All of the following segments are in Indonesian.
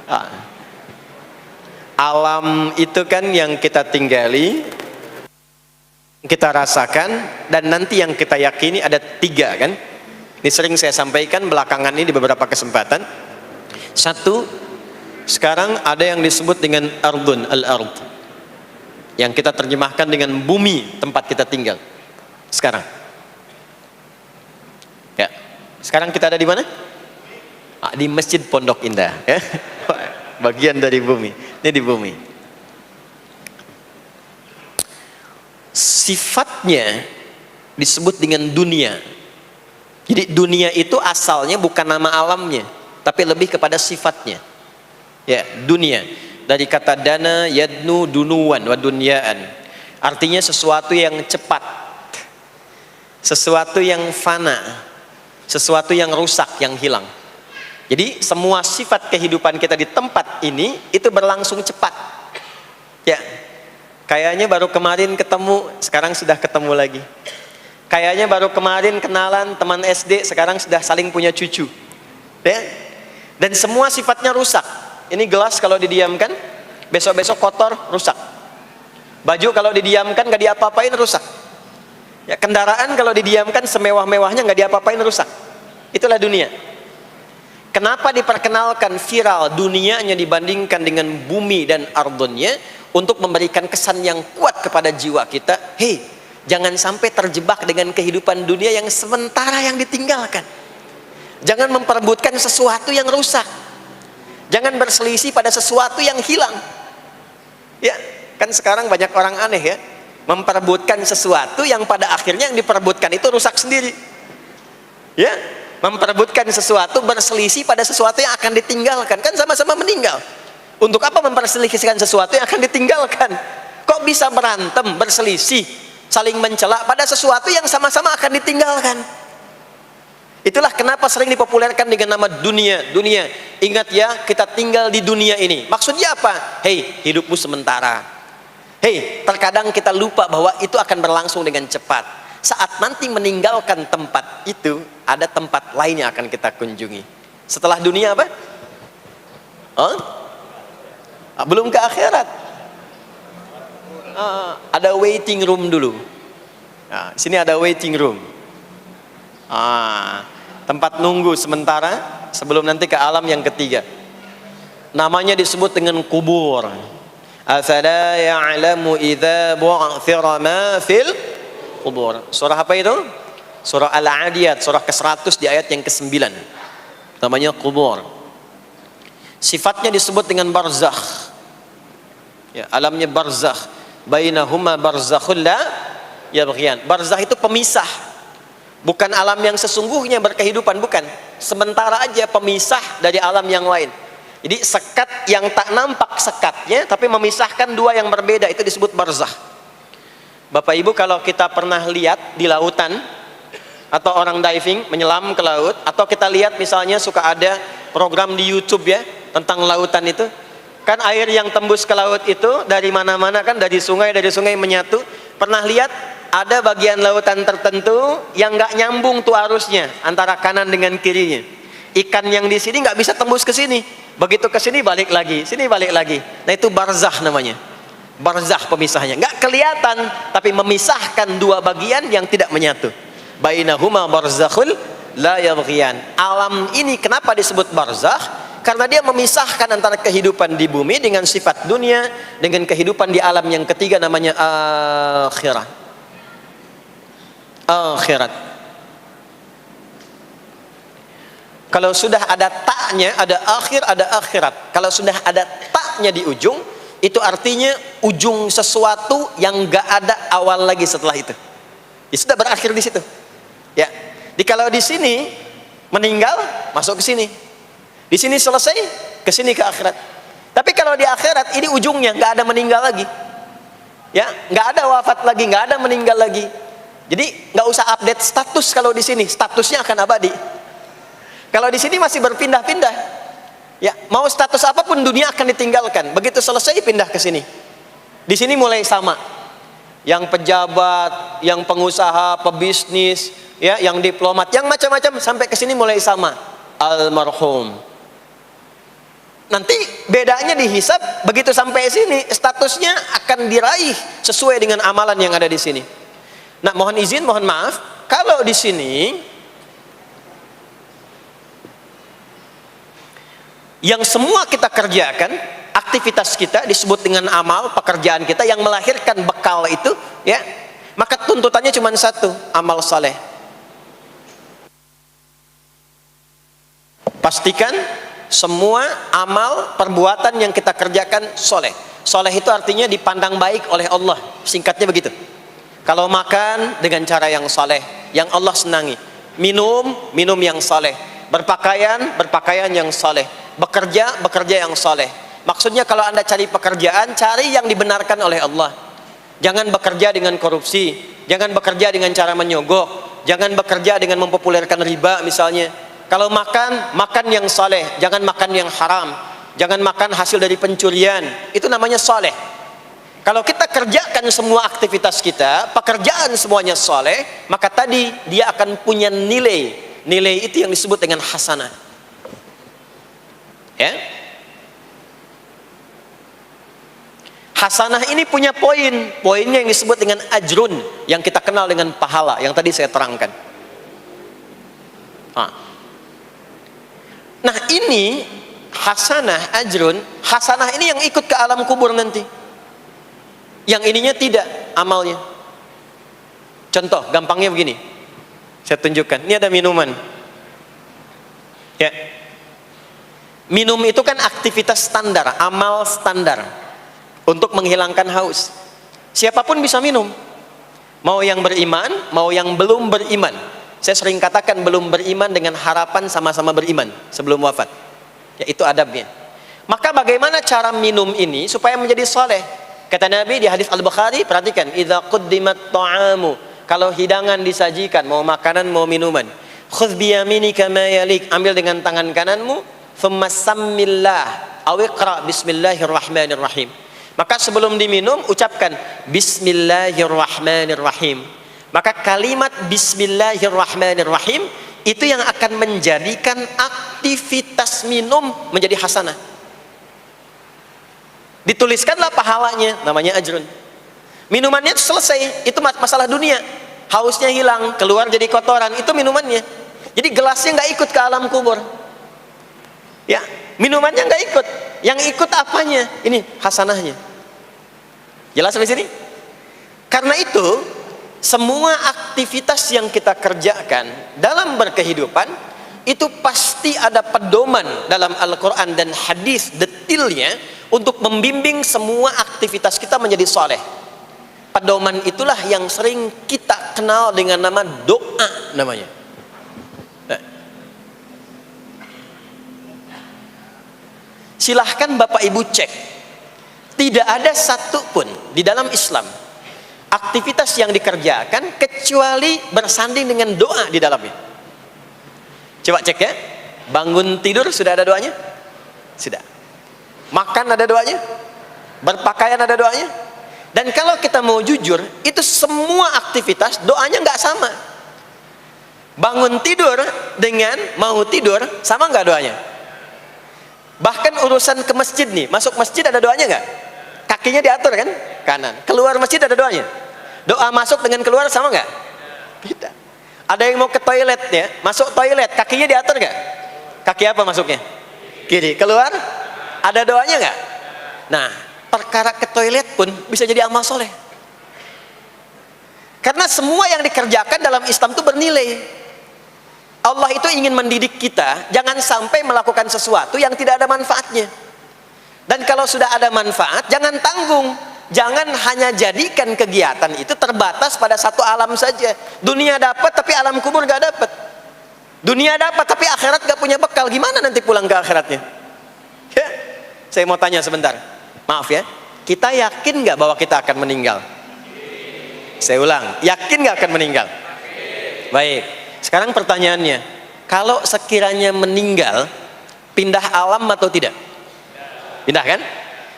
Ah. Alam itu kan yang kita tinggali, kita rasakan, dan nanti yang kita yakini ada 3 kan. Ini sering saya sampaikan belakangan ini di beberapa kesempatan. 1, sekarang ada yang disebut dengan ardun, al-ard, yang kita terjemahkan dengan bumi tempat kita tinggal sekarang. Ya, sekarang kita ada di mana? Di Masjid Pondok Indah, ya. Bagian dari bumi. Ini di bumi. Sifatnya disebut dengan dunia. Jadi dunia itu asalnya bukan nama alamnya, tapi lebih kepada sifatnya. Ya, dunia. Dari kata dana, yadnu, dunuan, wa dunyaan. Artinya sesuatu yang cepat, sesuatu yang fana, sesuatu yang rusak, yang hilang. Jadi semua sifat kehidupan kita di tempat ini itu berlangsung cepat. Ya, kayaknya baru kemarin ketemu, sekarang sudah ketemu lagi. Kayaknya baru kemarin kenalan teman SD, sekarang sudah saling punya cucu. Ya, dan semua sifatnya rusak. Ini gelas kalau didiamkan, besok-besok kotor, rusak. Baju kalau didiamkan nggak diapa-apain, rusak. Ya, kendaraan kalau didiamkan semewah-mewahnya nggak diapa-apain, rusak. Itulah dunia. Kenapa diperkenalkan viral dunianya dibandingkan dengan bumi dan ardunnya? Untuk memberikan kesan yang kuat kepada jiwa kita. Hei, jangan sampai terjebak dengan kehidupan dunia yang sementara yang ditinggalkan. Jangan memperebutkan sesuatu yang rusak. Jangan berselisih pada sesuatu yang hilang. Ya, kan sekarang banyak orang aneh ya, memperebutkan sesuatu yang pada akhirnya yang diperebutkan itu rusak sendiri. Ya, memperebutkan sesuatu, berselisih pada sesuatu yang akan ditinggalkan, kan sama-sama meninggal. Untuk apa memperselisihkan sesuatu yang akan ditinggalkan? Kok bisa berantem, berselisih, saling mencela pada sesuatu yang sama-sama akan ditinggalkan? Itulah kenapa sering dipopulerkan dengan nama dunia. Dunia, ingat ya, kita tinggal di dunia ini. Maksudnya apa? Hei, hidupmu sementara. Hei, terkadang kita lupa bahwa itu akan berlangsung dengan cepat. Saat nanti meninggalkan tempat itu, ada tempat lain yang akan kita kunjungi. Setelah dunia apa? Belum ke akhirat. Ada waiting room dulu. Nah, sini ada waiting room. Tempat nunggu sementara sebelum nanti ke alam yang ketiga. Namanya disebut dengan kubur. Afala ya'lamu idza bu'thira ma fil kubur. Surah apa itu? Surah Al-Adiyat, surah ke-100 di ayat yang ke-9. Namanya kubur. Sifatnya disebut dengan barzakh. Ya, alamnya barzakh. Bainahuma barzakhul la yabghiyan. Barzakh itu pemisah. Bukan alam yang sesungguhnya berkehidupan, bukan. Sementara aja pemisah dari alam yang lain. Jadi sekat yang tak nampak sekatnya, tapi memisahkan dua yang berbeda, itu disebut barzakh. Bapak Ibu, kalau kita pernah lihat di lautan, atau orang diving menyelam ke laut, atau kita lihat misalnya suka ada program di YouTube ya tentang lautan itu, kan air yang tembus ke laut itu dari mana-mana kan, dari sungai menyatu. Pernah lihat ada bagian lautan tertentu yang nggak nyambung tuh arusnya antara kanan dengan kirinya. Ikan yang di sini nggak bisa tembus ke sini, begitu ke sini balik lagi, sini balik lagi. Nah itu barzakh namanya. Barzakh pemisahnya, nggak kelihatan tapi memisahkan dua bagian yang tidak menyatu. Bainahuma barzakhul la yabghiyan. Alam ini kenapa disebut barzakh? Karena dia memisahkan antara kehidupan di bumi dengan sifat dunia dengan kehidupan di alam yang ketiga, namanya akhirat. Akhirat. Kalau sudah ada taknya, ada akhir, ada akhirat. Kalau sudah ada taknya di ujung, itu artinya ujung sesuatu yang gak ada awal lagi setelah itu. Ya sudah berakhir di situ. Ya. Kalau di sini meninggal, masuk ke sini. Di sini selesai, ke sini ke akhirat. Tapi kalau di akhirat ini ujungnya nggak ada meninggal lagi. Ya, nggak ada wafat lagi, nggak ada meninggal lagi. Jadi nggak usah update status kalau di sini, statusnya akan abadi. Kalau di sini masih berpindah-pindah. Ya, mau status apapun dunia akan ditinggalkan. Begitu selesai pindah ke sini. Di sini mulai sama. Yang pejabat, yang pengusaha, pebisnis, ya, yang diplomat, yang macam-macam sampai ke sini mulai sama. Almarhum. Nanti bedanya dihisab, begitu sampai sini statusnya akan diraih sesuai dengan amalan yang ada di sini. Nah, mohon izin, mohon maaf, kalau di sini yang semua kita kerjakan, aktivitas kita disebut dengan amal, pekerjaan kita yang melahirkan bekal itu, ya, maka tuntutannya cuma satu, amal saleh. Pastikan semua amal perbuatan yang kita kerjakan soleh. Soleh itu artinya dipandang baik oleh Allah, singkatnya begitu. Kalau makan dengan cara yang soleh, yang Allah senangi, minum yang soleh, berpakaian yang soleh, bekerja yang soleh. Maksudnya kalau Anda cari pekerjaan, cari yang dibenarkan oleh Allah. Jangan bekerja dengan korupsi, jangan bekerja dengan cara menyogok, jangan bekerja dengan mempopulerkan riba misalnya. Kalau makan yang saleh, jangan makan yang haram, jangan makan hasil dari pencurian, itu namanya saleh. Kalau kita kerjakan semua aktivitas kita, pekerjaan semuanya saleh, maka tadi dia akan punya nilai. Nilai itu yang disebut dengan hasanah. Ya. Hasanah ini punya poinnya yang disebut dengan ajrun, yang kita kenal dengan pahala, yang tadi saya terangkan. Nah ini hasanah, ajrun, hasanah ini yang ikut ke alam kubur nanti. Yang ininya tidak amalnya. Contoh, gampangnya begini. Saya tunjukkan, ini ada minuman. Ya. Minum itu kan aktivitas standar, amal standar untuk menghilangkan haus. Siapapun bisa minum. Mau yang beriman, mau yang belum beriman. Saya sering katakan belum beriman dengan harapan sama-sama beriman sebelum wafat. Ya, itu adabnya. Maka bagaimana cara minum ini supaya menjadi soleh? Kata Nabi di hadis Al-Bukhari, perhatikan, idza quddimat ta'amu, kalau hidangan disajikan, mau makanan mau minuman, khudz bi yaminika ma yalik, ambil dengan tangan kananmu, thumma sammillah aw iqra bismillahirrahmanirrahim. Maka sebelum diminum ucapkan bismillahirrahmanirrahim. Maka kalimat bismillahirrahmanirrahim itu yang akan menjadikan aktivitas minum menjadi hasanah. Dituliskanlah pahalanya, namanya ajrun. Minumannya itu selesai, itu masalah dunia. Hausnya hilang, keluar jadi kotoran, itu minumannya. Jadi gelasnya nggak ikut ke alam kubur. Ya, minumannya nggak ikut. Yang ikut apanya? Ini hasanahnya. Jelas sampai sini? Karena itu, semua aktivitas yang kita kerjakan dalam berkehidupan itu pasti ada pedoman dalam Al-Quran dan hadis detailnya untuk membimbing semua aktivitas kita menjadi soleh. Pedoman itulah yang sering kita kenal dengan nama doa namanya. Silahkan Bapak Ibu cek, tidak ada satupun di dalam Islam aktivitas yang dikerjakan kecuali bersanding dengan doa di dalamnya. Coba cek ya, bangun tidur sudah ada doanya? Sudah. Makan ada doanya? Berpakaian ada doanya? Dan kalau kita mau jujur, itu semua aktivitas doanya nggak sama. Bangun tidur dengan mau tidur sama nggak doanya? Bahkan urusan ke masjid nih, masuk masjid ada doanya nggak? Kakinya diatur kan? Kanan. Keluar masjid ada doanya? Doa masuk dengan keluar sama nggak? Tidak. Ada yang mau ke toilet ya, masuk toilet, kakinya diatur nggak? Kaki apa masuknya? Kiri. Keluar? Ada doanya nggak? Nah, perkara ke toilet pun bisa jadi amal soleh. Karena semua yang dikerjakan dalam Islam itu bernilai. Allah itu ingin mendidik kita, jangan sampai melakukan sesuatu yang tidak ada manfaatnya. Dan kalau sudah ada manfaat, jangan tanggung. Jangan hanya jadikan kegiatan itu terbatas pada satu alam saja. Dunia dapat tapi alam kubur gak dapat. Dunia dapat tapi akhirat gak punya bekal. Gimana nanti pulang ke akhiratnya? Ya, saya mau tanya sebentar. Maaf ya, kita yakin gak bahwa kita akan meninggal? Saya ulang, yakin gak akan meninggal? Baik, sekarang pertanyaannya, kalau sekiranya meninggal, pindah alam atau tidak? Pindah kan?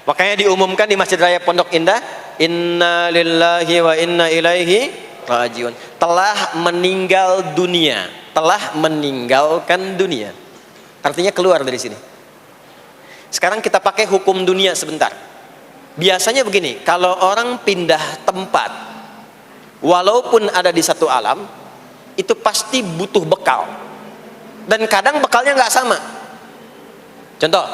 Makanya diumumkan di Masjid Raya Pondok Indah, inna lillahi wa inna ilaihi rajiun. Telah meninggal dunia, telah meninggalkan dunia. Artinya keluar dari sini. Sekarang kita pakai hukum dunia sebentar. Biasanya begini, kalau orang pindah tempat, walaupun ada di satu alam, itu pasti butuh bekal. Dan kadang bekalnya nggak sama. Contoh,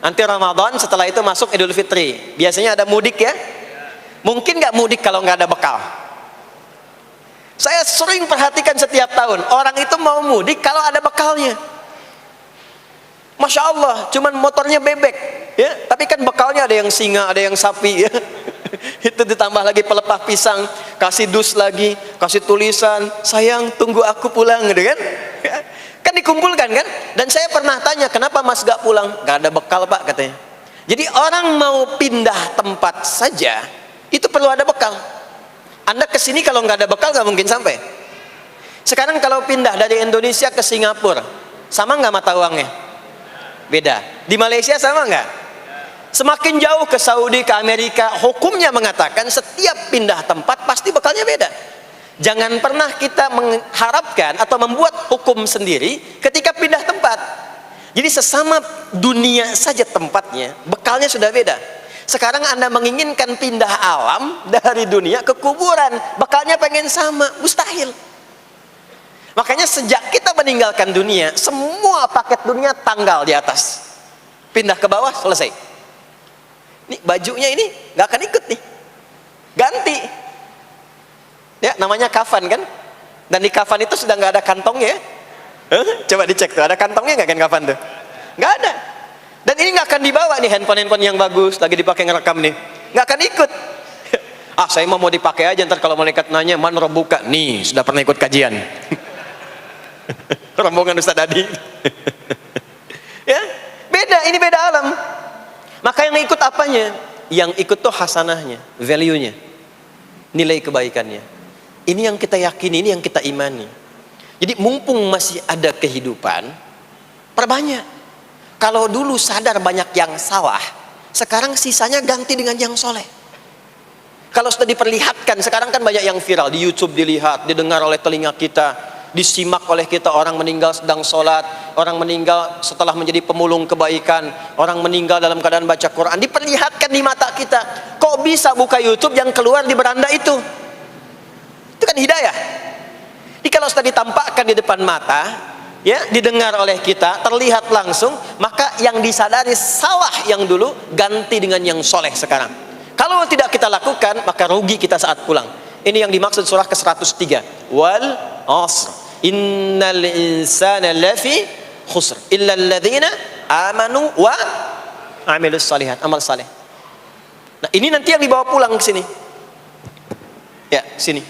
nanti Ramadan, setelah itu masuk Idul Fitri. Biasanya ada mudik ya. Mungkin nggak mudik kalau nggak ada bekal. Saya sering perhatikan setiap tahun, orang itu mau mudik kalau ada bekalnya. Masya Allah, cuman motornya bebek, ya. Tapi kan bekalnya ada yang singa, ada yang sapi, ya. Itu ditambah lagi pelepah pisang, kasih dus lagi, kasih tulisan, sayang tunggu aku pulang, gitu kan? Kan dikumpulkan kan? Dan saya pernah tanya, kenapa mas gak pulang? Gak ada bekal pak, katanya. Jadi orang mau pindah tempat saja, itu perlu ada bekal. Anda kesini kalau nggak ada bekal nggak mungkin sampai. Sekarang kalau pindah dari Indonesia ke Singapura, sama nggak mata uangnya? Beda. Di Malaysia sama nggak? Semakin jauh ke Saudi, ke Amerika, hukumnya mengatakan setiap pindah tempat pasti bekalnya beda. Jangan pernah kita mengharapkan atau membuat hukum sendiri ketika pindah tempat. Jadi sesama dunia saja tempatnya, bekalnya sudah beda. Sekarang Anda menginginkan pindah alam dari dunia ke kuburan, bekalnya pengen sama, mustahil. Makanya sejak kita meninggalkan dunia, semua paket dunia tanggal di atas, pindah ke bawah, selesai. Nih bajunya ini nggak akan ikut nih, ganti. Ya namanya kafan kan, dan di kafan itu sudah nggak ada kantongnya. Coba dicek tuh, ada kantongnya nggak kan kafan tuh? Nggak ada. Dan ini nggak akan dibawa nih, handphone yang bagus lagi dipakai ngerekam nih, nggak akan ikut. Ah saya mau dipakai aja, ntar kalau malaikat nanya man buka nih sudah pernah ikut kajian. Rombongan Ustadz Adi. Ya beda, ini beda alam. Maka yang ikut apanya? Yang ikut tuh hasanahnya, value-nya, nilai kebaikannya. Ini yang kita yakini, ini yang kita imani. Jadi mumpung masih ada kehidupan, perbanyak. Kalau dulu sadar banyak yang salah, sekarang sisanya ganti dengan yang soleh. Kalau sudah diperlihatkan, sekarang kan banyak yang viral di YouTube, dilihat, didengar oleh telinga kita, disimak oleh kita. Orang meninggal sedang sholat, orang meninggal setelah menjadi pemulung kebaikan, orang meninggal dalam keadaan baca Quran, diperlihatkan di mata kita. Kok bisa buka YouTube yang keluar di beranda itu? Itu kan hidayah. Jadi kalau sudah ditampakkan di depan mata, ya, didengar oleh kita, terlihat langsung, maka yang disadari salah yang dulu ganti dengan yang soleh sekarang. Kalau tidak kita lakukan, maka rugi kita saat pulang. Ini yang dimaksud surah ke-103. Wal asr innal insana lafi khusr illa alladzina amanu wa amilus salihat, amal saleh. Nah, ini nanti yang dibawa pulang ke sini. Ya, sini.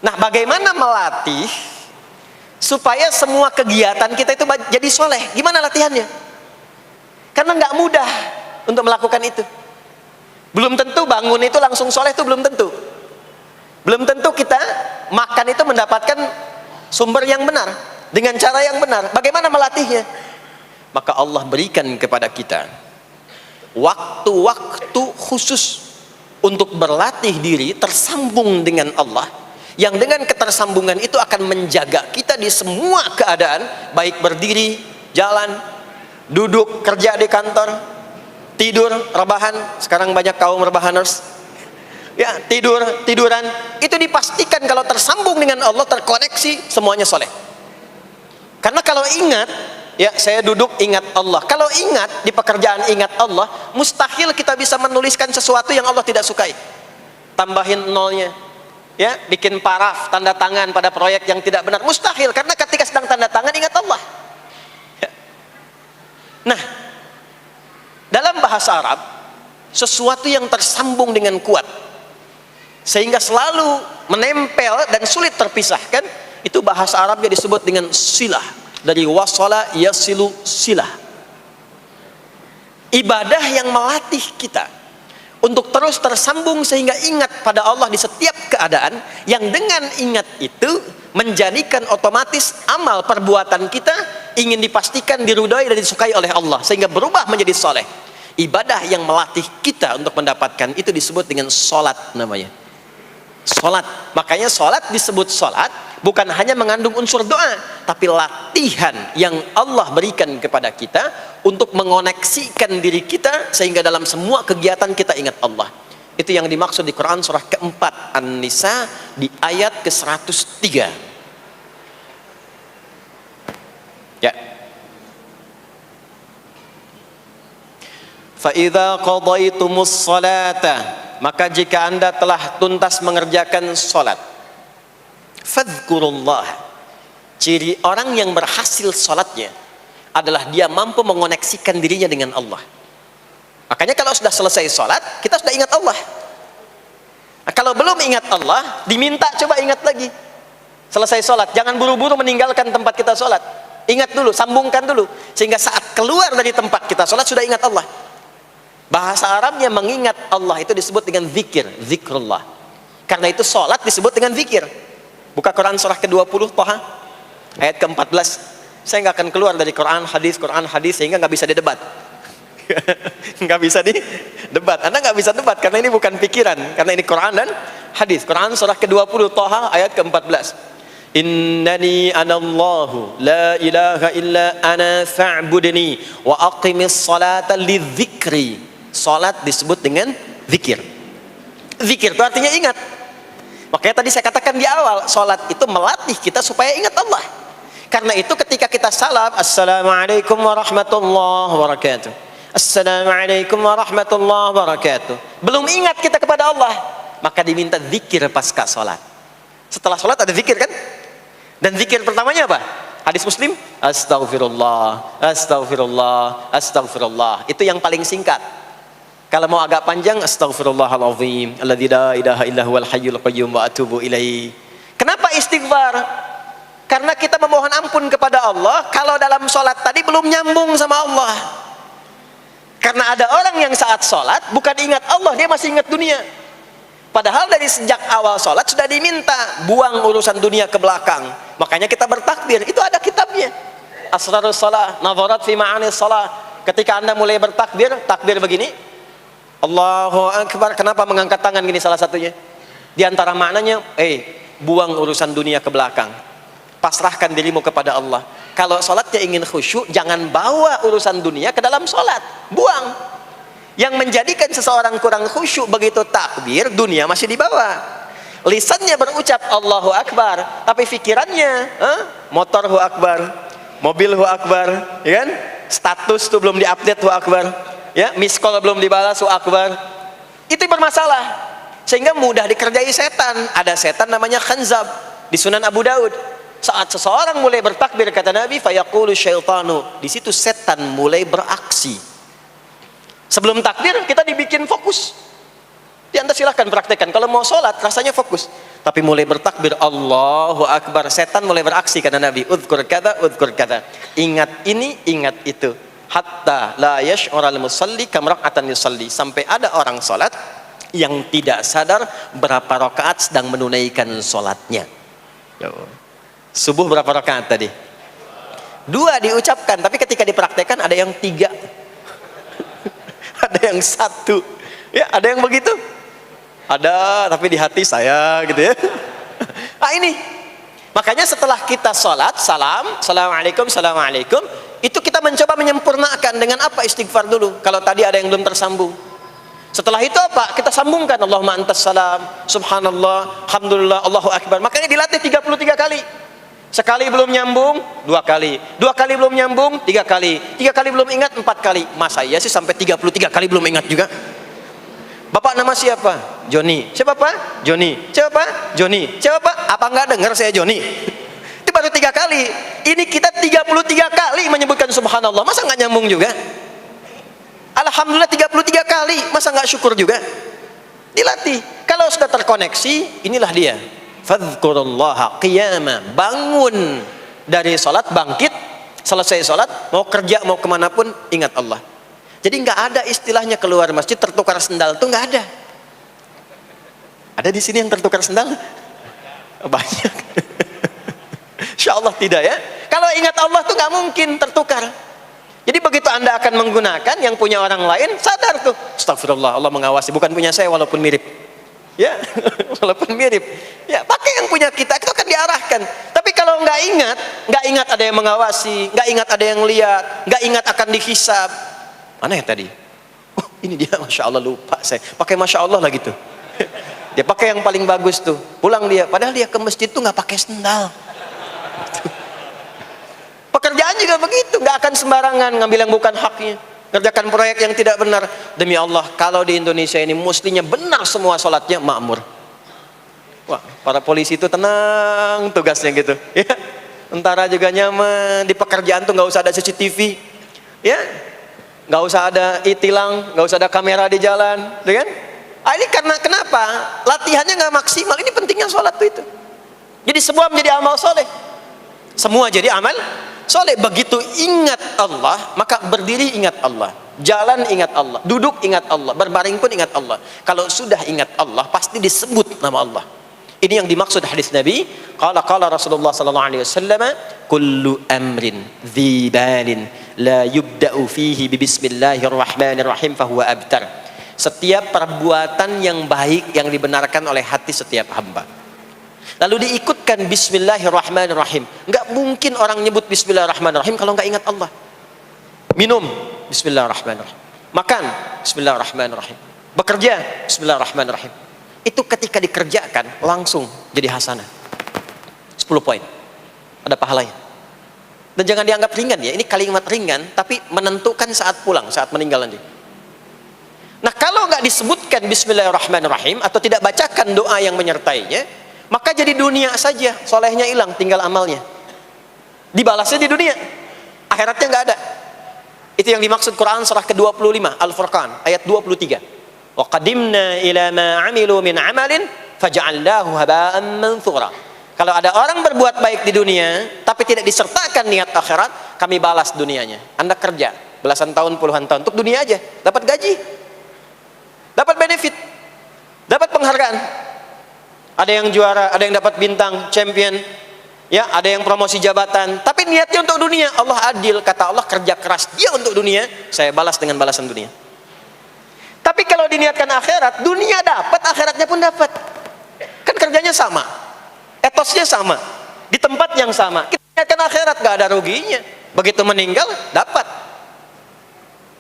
Nah, bagaimana melatih supaya semua kegiatan kita itu jadi soleh? Gimana latihannya? Karena nggak mudah untuk melakukan itu. Belum tentu bangun itu langsung soleh, itu belum tentu. Belum tentu kita makan itu mendapatkan sumber yang benar, dengan cara yang benar. Bagaimana melatihnya? Maka Allah berikan kepada kita waktu-waktu khusus untuk berlatih diri tersambung dengan Allah, yang dengan ketersambungan itu akan menjaga kita di semua keadaan, baik berdiri, jalan, duduk, kerja di kantor, tidur, rebahan. Sekarang banyak kaum rebahaners, ya, tiduran, itu dipastikan kalau tersambung dengan Allah, terkoneksi, semuanya soleh. Karena kalau ingat, ya, saya duduk ingat Allah. Kalau ingat di pekerjaan ingat Allah, mustahil kita bisa menuliskan sesuatu yang Allah tidak sukai. Tambahin nolnya, ya, bikin paraf, tanda tangan pada proyek yang tidak benar, mustahil. Karena ketika sedang tanda tangan ingat Allah. Ya. Nah, dalam bahasa Arab, sesuatu yang tersambung dengan kuat sehingga selalu menempel dan sulit terpisahkan, itu bahasa Arabnya disebut dengan silah. Dari wasala yasilu silah. Ibadah yang melatih kita untuk terus tersambung sehingga ingat pada Allah di setiap keadaan, yang dengan ingat itu menjadikan otomatis amal perbuatan kita ingin dipastikan diridhoi dan disukai oleh Allah, sehingga berubah menjadi soleh. Ibadah yang melatih kita untuk mendapatkan itu disebut dengan sholat namanya. Sholat. Makanya sholat disebut sholat bukan hanya mengandung unsur doa, tapi latihan yang Allah berikan kepada kita untuk mengoneksikan diri kita sehingga dalam semua kegiatan kita ingat Allah. Itu yang dimaksud di Quran surah keempat An-Nisa di ayat ke-103. Ya. Fa idza qadaitumus salata, maka jika Anda telah tuntas mengerjakan sholat, fadhkurullah. Ciri orang yang berhasil sholatnya adalah dia mampu mengoneksikan dirinya dengan Allah. Makanya kalau sudah selesai sholat, kita sudah ingat Allah. Nah, kalau belum ingat Allah, diminta coba ingat lagi. Selesai sholat, jangan buru-buru meninggalkan tempat kita sholat. Ingat dulu, sambungkan dulu, sehingga saat keluar dari tempat kita sholat sudah ingat Allah. Bahasa Arabnya mengingat Allah itu disebut dengan zikir, zikrullah. Karena itu sholat disebut dengan zikir. Buka Quran surah ke-20 Thaha ayat ke-14. Saya nggak akan keluar dari Quran hadis sehingga nggak bisa didebat. Nggak bisa didebat. Anda nggak bisa debat karena ini bukan pikiran, karena ini Quran dan hadis. Quran surah ke-20 Thaha ayat ke-14. Innani anallahu la ilaha illa ana fa'budni wa aqimis salata lidzikri. Salat disebut dengan zikir. Zikir itu artinya ingat. Makanya tadi saya katakan di awal, salat itu melatih kita supaya ingat Allah. Karena itu ketika kita salam, assalamualaikum warahmatullahi wabarakatuh, assalamualaikum warahmatullahi wabarakatuh, belum ingat kita kepada Allah, maka diminta zikir pasca salat. Setelah salat ada zikir kan? Dan zikir pertamanya apa? Hadis Muslim, astaghfirullah, astaghfirullah, astaghfirullah. Itu yang paling singkat. Kalau mau agak panjang, astaghfirullahalazim, alladzi la ilaha illa huwal hayyul qayyum wa atubu ilaihi. Kenapa istighfar? Karena kita memohon ampun kepada Allah kalau dalam sholat tadi belum nyambung sama Allah. Karena ada orang yang saat sholat bukan ingat Allah, dia masih ingat dunia. Padahal dari sejak awal sholat sudah diminta buang urusan dunia ke belakang. Makanya kita bertakbir, itu ada kitabnya. Asrarus shalah, nadharat fi ma'anis shalah. Ketika Anda mulai bertakbir, takbir begini, Allahu Akbar. Kenapa mengangkat tangan gini salah satunya? Di antara maknanya, buang urusan dunia ke belakang. Pasrahkan dirimu kepada Allah. Kalau sholatnya ingin khusyuk, jangan bawa urusan dunia ke dalam sholat. Buang. Yang menjadikan seseorang kurang khusyuk begitu takbir, dunia masih dibawa. Lisannya berucap Allahu Akbar, tapi pikirannya motor hu akbar, mobil hu akbar, ya kan? Status tuh belum diupdate hu akbar, ya, miss call belum dibalas hu akbar. Itu bermasalah, sehingga mudah dikerjai setan. Ada setan namanya khanzab di Sunan Abu Daud. Saat seseorang mulai bertakbir, kata Nabi, fayaqulu syaitanu, di situ setan mulai beraksi. Sebelum takbir kita dibikin fokus. Anda silahkan praktekkan. Kalau mau sholat rasanya fokus, tapi mulai bertakbir Allahu Akbar, setan mulai beraksi, kata Nabi, udhkur kada, udhkur kada. Ingat ini, ingat itu. Hatta la yash'ural musalli kam rak'atan yusalli. Sampai ada orang sholat yang tidak sadar berapa rakaat sedang menunaikan sholatnya. Subuh berapa rakaat tadi? 2 diucapkan, tapi ketika dipraktekkan ada yang 3. Ada yang 1. Ya, ada yang begitu. Ada, tapi di hati saya gitu ya. Nah ini, makanya setelah kita sholat, salam, assalamualaikum, assalamualaikum, itu kita mencoba menyempurnakan dengan apa? Istighfar dulu. Kalau tadi ada yang belum tersambung, setelah itu apa? Kita sambungkan Allahumma antas salam, subhanallah, alhamdulillah, Allahu Akbar. Makanya dilatih 33 kali. Sekali belum nyambung, 2 kali. 2 kali belum nyambung, 3 kali. 3 kali belum ingat, 4 kali. Masa iya sih sampai 33 kali belum ingat juga? Bapak nama siapa? Joni. Siapa Pak? Joni. Siapa? Joni. Siapa Pak? Apa enggak dengar saya Joni? Itu baru 3 kali. Ini kita 33 kali menyebutkan subhanallah. Masa enggak nyambung juga? Alhamdulillah 33 kali. Masa enggak syukur juga? Dilatih. Kalau sudah terkoneksi, inilah dia. Fadhkurullaha qiyama. Bangun dari sholat, bangkit. Selesai sholat, mau kerja, mau kemanapun, ingat Allah. Jadi nggak ada istilahnya keluar masjid tertukar sendal, tuh nggak ada. Ada di sini yang tertukar sendal? Banyak. Insya Allah tidak ya. Kalau ingat Allah tuh nggak mungkin tertukar. Jadi begitu Anda akan menggunakan, yang punya orang lain sadar tuh, astagfirullah, Allah mengawasi, bukan punya saya walaupun mirip. Ya, walaupun mirip. Ya, pakai yang punya kita, itu akan diarahkan. Tapi kalau nggak ingat ada yang mengawasi, nggak ingat ada yang lihat, nggak ingat akan dihisab. Mana ya tadi? Oh, ini dia, masya Allah, lupa saya. Pakai masya Allah lah gitu. Dia pakai yang paling bagus tuh. Pulang dia, padahal dia ke masjid tuh nggak pakai sendal. Pekerjaan juga begitu, nggak akan sembarangan ngambil yang bukan haknya. Kerjakan proyek yang tidak benar. Demi Allah, kalau di Indonesia ini muslimnya benar semua sholatnya, makmur. Wah, para polisi itu tenang tugasnya gitu. Ya, tentara juga nyaman. Di pekerjaan tuh nggak usah ada CCTV, ya, nggak usah ada e-tilang, nggak usah ada kamera di jalan, ya kan? Ini karena kenapa? Latihannya nggak maksimal. Ini pentingnya sholat tuh itu. Jadi semua menjadi amal soleh. Semua jadi amal soleh. Begitu ingat Allah, maka berdiri ingat Allah, jalan ingat Allah, duduk ingat Allah, berbaring pun ingat Allah. Kalau sudah ingat Allah, pasti disebut nama Allah. Ini yang dimaksud hadis Nabi. Qala Rasulullah sallallahu alaihi wasallam, kullu amrin dhi balin la yubda'u fihi bi bismillahirrahmanirrahim fahuwa abtar. Setiap perbuatan yang baik yang dibenarkan oleh hati setiap hamba, lalu diikutkan bismillahirrahmanirrahim. Enggak mungkin orang nyebut bismillahirrahmanirrahim kalau enggak ingat Allah. Minum, bismillahirrahmanirrahim. Makan, bismillahirrahmanirrahim. Bekerja, bismillahirrahmanirrahim. Itu ketika dikerjakan langsung jadi hasanah. 10 poin. Ada pahalanya. Dan jangan dianggap ringan ya. Ini kalimat ringan tapi menentukan saat pulang, saat meninggal nanti. Nah, kalau enggak disebutkan bismillahirrahmanirrahim atau tidak bacakan doa yang menyertainya, maka jadi dunia saja, solehnya hilang, tinggal amalnya. Dibalasnya di dunia, akhiratnya nggak ada. Itu yang dimaksud Quran surah ke-25 Al-Furqan ayat 23. Wa qadimna ila ma 'amilu min 'amalin faj'alnahu haba'an manthura. Kalau ada orang berbuat baik di dunia tapi tidak disertakan niat akhirat, kami balas dunianya. Anda kerja belasan tahun, puluhan tahun untuk dunia aja, dapat gaji, dapat benefit, dapat penghargaan. Ada yang juara, ada yang dapat bintang, champion, ya, ada yang promosi jabatan, tapi niatnya untuk dunia. Allah adil, kata Allah, kerja keras dia untuk dunia, saya balas dengan balasan dunia. Tapi kalau diniatkan akhirat, dunia dapat, akhiratnya pun dapat. Kan kerjanya sama, etosnya sama, di tempat yang sama. Kita niatkan akhirat, gak ada ruginya. Begitu meninggal, dapat.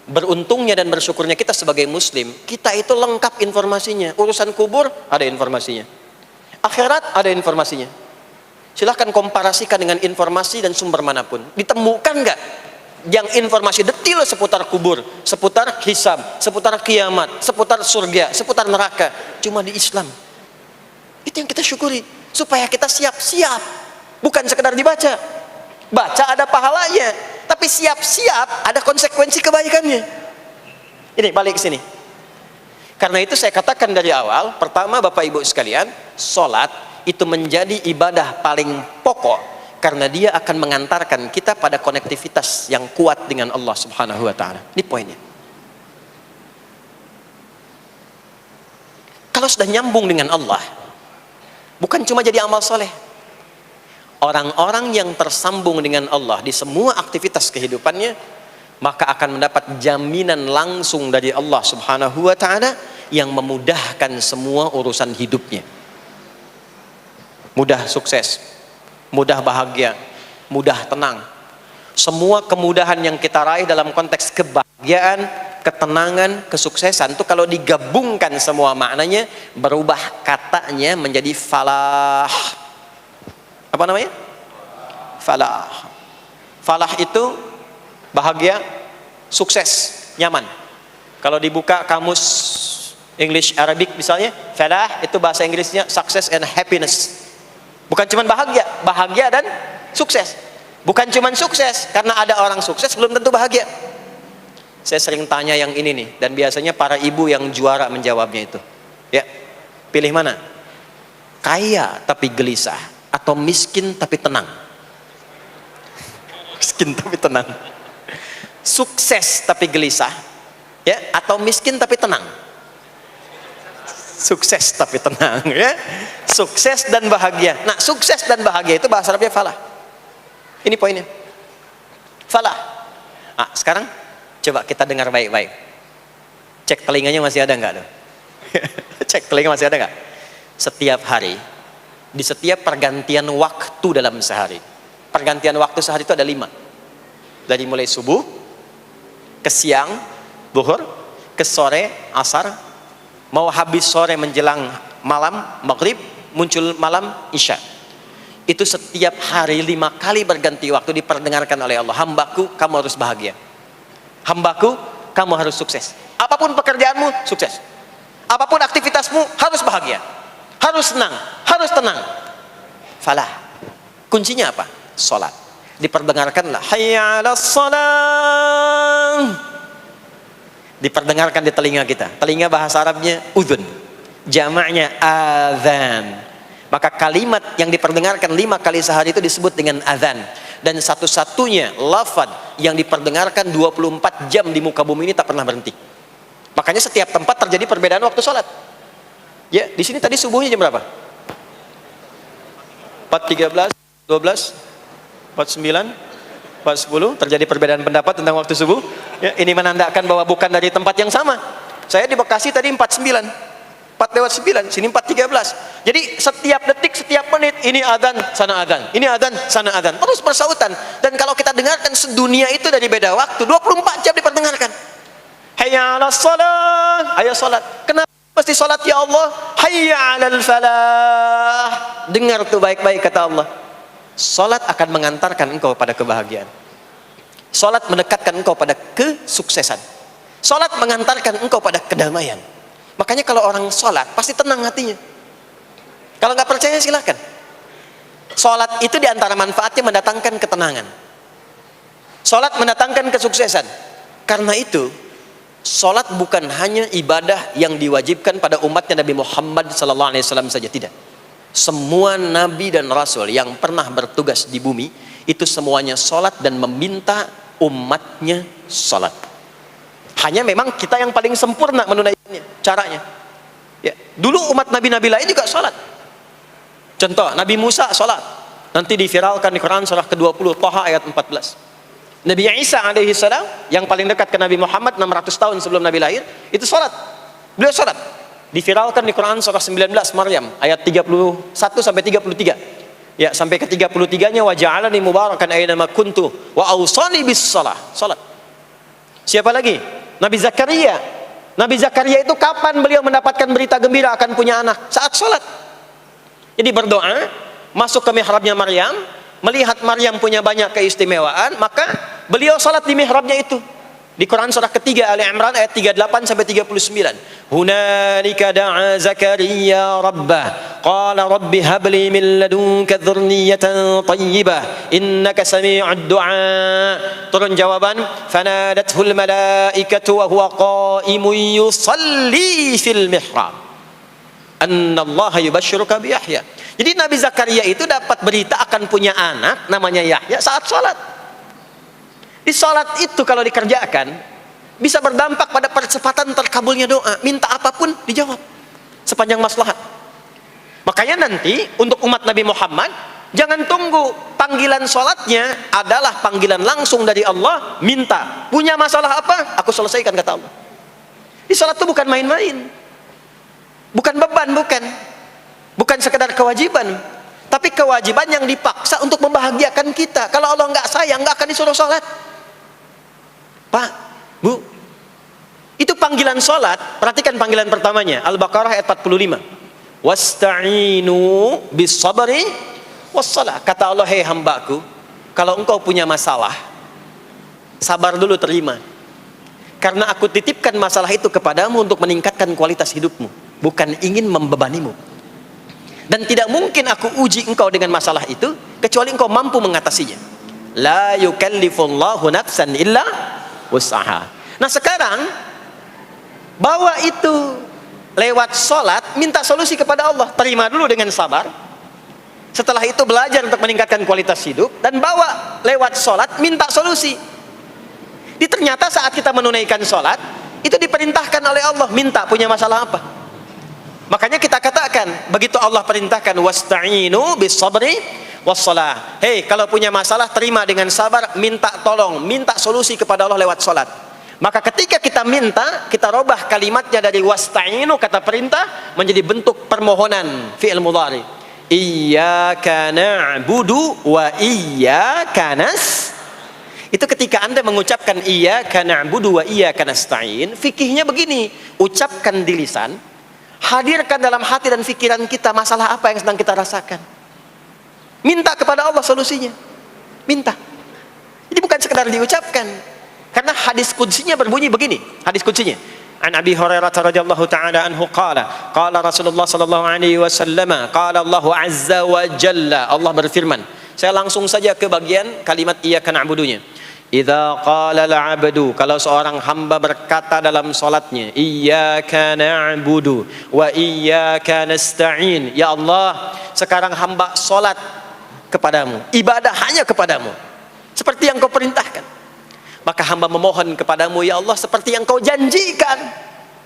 Beruntungnya dan bersyukurnya kita sebagai muslim, kita itu lengkap informasinya. Urusan kubur ada informasinya, akhirat ada informasinya. Silahkan komparasikan dengan informasi dan sumber manapun. Ditemukan nggak yang informasi detail seputar kubur, seputar hisab, seputar kiamat, seputar surga, seputar neraka? Cuma di Islam. Itu yang kita syukuri, supaya kita siap-siap. Bukan sekedar dibaca. Baca ada pahalanya, tapi siap-siap ada konsekuensi kebaikannya. Ini balik ke sini. Karena itu saya katakan dari awal, pertama Bapak Ibu sekalian, sholat itu menjadi ibadah paling pokok karena dia akan mengantarkan kita pada konektivitas yang kuat dengan Allah Subhanahu wa taala. Ini poinnya. Kalau sudah nyambung dengan Allah, bukan cuma jadi amal soleh. Orang-orang yang tersambung dengan Allah di semua aktivitas kehidupannya, maka akan mendapat jaminan langsung dari Allah Subhanahu wa taala yang memudahkan semua urusan hidupnya. Mudah sukses, mudah bahagia, mudah tenang. Semua kemudahan yang kita raih dalam konteks kebahagiaan, ketenangan, kesuksesan itu kalau digabungkan semua maknanya, berubah katanya menjadi falah. Apa namanya? Falah. Falah itu bahagia, sukses, nyaman. Kalau dibuka kamus English Arabic misalnya, falah itu bahasa Inggrisnya success and happiness. Bukan cuma bahagia, bahagia dan sukses. Bukan cuma sukses, karena ada orang sukses belum tentu bahagia. Saya sering tanya yang ini nih, dan biasanya para ibu yang juara menjawabnya itu. Ya, pilih mana? Kaya tapi gelisah, atau miskin tapi tenang? Miskin tapi tenang. Sukses tapi gelisah, ya, atau miskin tapi tenang? Sukses tapi tenang, ya. Sukses dan bahagia. Nah, sukses dan bahagia itu bahasa Arabnya falah. Ini poinnya. Falah. Nah, sekarang coba kita dengar baik-baik. Cek telinganya masih ada nggak tuh? Cek telinga masih ada nggak? Setiap hari, di setiap pergantian waktu dalam sehari. Pergantian waktu sehari itu ada 5. Dari mulai subuh, ke siang, zuhur, ke sore, asar, mau habis sore menjelang malam, maghrib, muncul malam, isya. Itu setiap hari 5 kali berganti waktu diperdengarkan oleh Allah. Hambaku, kamu harus bahagia. Hambaku, kamu harus sukses. Apapun pekerjaanmu, sukses. Apapun aktivitasmu, harus bahagia. Harus senang, harus tenang. Falah. Kuncinya apa? Salat. Diperdengarkanlah hayya 'alas shalah. Diperdengarkan di telinga kita. Telinga bahasa Arabnya udhun. Jamaknya adzan. Maka kalimat yang diperdengarkan 5 kali sehari itu disebut dengan adzan. Dan satu-satunya lafaz yang diperdengarkan 24 jam di muka bumi ini tak pernah berhenti. Makanya setiap tempat terjadi perbedaan waktu sholat. Ya, di sini tadi subuhnya jam berapa? 4.13, 12, 49, 4.10. Terjadi perbedaan pendapat tentang waktu subuh. Ya, ini menandakan bahwa bukan dari tempat yang sama. Saya di Bekasi tadi 49, 4:09, sini 4.13. Jadi setiap detik, setiap menit, ini adzan, sana adzan, ini adzan, sana adzan, terus bersautan. Dan kalau kita dengarkan sedunia itu dari beda waktu, 24 jam diperdengarkan. Hayya 'alas shalah, ayo salat. Kenapa mesti salat ya Allah? Hayya 'alal falah. Dengar tuh baik-baik kata Allah. Salat akan mengantarkan engkau pada kebahagiaan. Salat mendekatkan engkau pada kesuksesan. Salat mengantarkan engkau pada kedamaian. Makanya kalau orang salat pasti tenang hatinya. Kalau nggak percaya silakan. Salat itu diantara manfaatnya mendatangkan ketenangan. Salat mendatangkan kesuksesan. Karena itu salat bukan hanya ibadah yang diwajibkan pada umatnya Nabi Muhammad SAW saja, tidak. Semua nabi dan rasul yang pernah bertugas di bumi itu semuanya salat dan meminta umatnya salat. Hanya memang kita yang paling sempurna menunaikannya, caranya. Ya, dulu umat nabi-nabi lain juga salat. Contoh, Nabi Musa salat. Nanti diviralkan di Quran surah ke-20 Thaha ayat 14. Nabi Isa alaihi salam yang paling dekat ke Nabi Muhammad 600 tahun sebelum Nabi lahir, itu salat. Beliau salat. Diviralkan di Quran surah 19 Maryam ayat 31 sampai 33. Ya, sampai ke 33-nya wa ja'alani mubarakan aina ma kuntu wa awsani bis shalah. Salat. Siapa lagi? Nabi Zakaria. Nabi Zakaria itu kapan beliau mendapatkan berita gembira akan punya anak? Saat salat. Jadi berdoa, masuk ke mihrabnya Maryam, melihat Maryam punya banyak keistimewaan, maka beliau salat di mihrabnya itu. Di Quran surah ketiga Ali Imran ayat 38 sampai 39. Hunalika da'a Zakaria rabbah qala rabbi habli min ladunka dzurriyyatan thayyibah innaka sami'ud du'a. Turun jawaban, fanadathul malaikatu wa huwa qa'imun yusalli fil mihrab anna Allah yubashshiruka bi Yahya. Jadi Nabi Zakaria itu dapat berita akan punya anak namanya Yahya saat salat. Di salat itu kalau dikerjakan bisa berdampak pada percepatan terkabulnya doa. Minta apapun dijawab sepanjang maslahat. Makanya nanti untuk umat Nabi Muhammad jangan tunggu, panggilan salatnya adalah panggilan langsung dari Allah. Minta, punya masalah apa? Aku selesaikan kata Allah. Di salat itu bukan main-main, bukan beban, bukan sekedar kewajiban, tapi kewajiban yang dipaksa untuk membahagiakan kita. Kalau Allah nggak sayang, nggak akan disuruh salat. Pak, Bu, itu panggilan salat. Perhatikan panggilan pertamanya, Al-Baqarah ayat 45. Wasta'inu bis sabri was salah. Kata Allah, hei hambaku, kalau engkau punya masalah, sabar dulu, terima. Karena aku titipkan masalah itu kepadamu untuk meningkatkan kualitas hidupmu, bukan ingin membebanimu. Dan tidak mungkin aku uji engkau dengan masalah itu kecuali engkau mampu mengatasinya. La yukallifullahu nafsan illa wus'aha. Nah sekarang bawa itu lewat sholat, minta solusi kepada Allah. Terima dulu dengan sabar. Setelah itu belajar untuk meningkatkan kualitas hidup, dan bawa lewat sholat, minta solusi. Ternyata saat kita menunaikan sholat itu diperintahkan oleh Allah, minta punya masalah apa. Makanya kita katakan, begitu Allah perintahkan wasta'inu bis sabri wassalah. Hei, kalau punya masalah terima dengan sabar, minta tolong, minta solusi kepada Allah lewat salat. Maka ketika kita minta, kita robah kalimatnya dari wasta'inu, kata perintah, menjadi bentuk permohonan, fi'il mudhari. Iyyaka na'budu wa iyyaka itu ketika Anda mengucapkan iyyaka na'budu wa iyyaka nasta'in, fikihnya begini, ucapkan di lisan, hadirkan dalam hati dan pikiran kita masalah apa yang sedang kita rasakan. Minta kepada Allah solusinya. Minta. Jadi bukan sekedar diucapkan. Karena hadis qudsinya berbunyi begini, hadis qudsinya. An Abi Hurairah radhiyallahu ta'ala anhu qala, qala Rasulullah sallallahu alaihi wasallam, qala Allah azza wa jalla, Allah berfirman. Saya langsung saja ke bagian kalimat iyyaka na'budunya. Idza qala al-'abdu, kalau seorang hamba berkata dalam salatnya, iyyaka na'budu wa iyyaka nasta'in, ya Allah, sekarang hamba salat kepadamu, ibadah hanya kepadamu, seperti yang kau perintahkan. Maka hamba memohon kepadamu, ya Allah, seperti yang kau janjikan.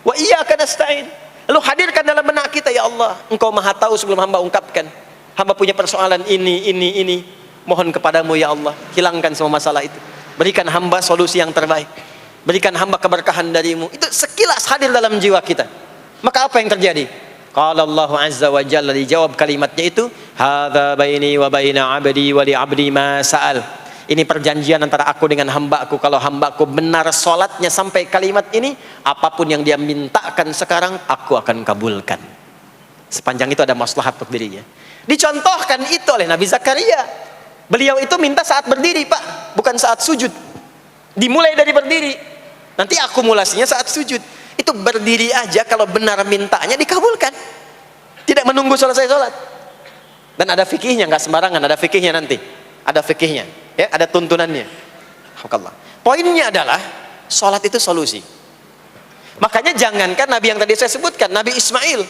Wa iyyaka nasta'in. Lalu hadirkan dalam benak kita, ya Allah, engkau maha tahu sebelum hamba ungkapkan. Hamba punya persoalan ini. Mohon kepadamu, ya Allah, hilangkan semua masalah itu. Berikan hamba solusi yang terbaik. Berikan hamba keberkahan darimu. Itu sekilas hadir dalam jiwa kita. Maka apa yang terjadi? Qala Allah azza wa jalla, dijawab kalimatnya itu, hadza baini wa baina 'abdi wa li 'abdi ma sa'al. Ini perjanjian antara aku dengan hambaku. Kalau hambaku benar sholatnya sampai kalimat ini, apapun yang dia mintakan sekarang, aku akan kabulkan. Sepanjang itu ada maslahat untuk dirinya. Dicontohkan itu oleh Nabi Zakaria. Beliau itu minta saat berdiri, Pak, bukan saat sujud. Dimulai dari berdiri. Nanti akumulasinya saat sujud. Itu berdiri aja, kalau benar mintanya dikabulkan. Tidak menunggu selesai sholat. Dan ada fikihnya, nggak sembarangan, ada fikihnya nanti. Ada fikihnya, ya, ada tuntunannya. Alhamdulillah. Poinnya adalah sholat itu solusi. Makanya jangankan Nabi yang tadi saya sebutkan, Nabi Ismail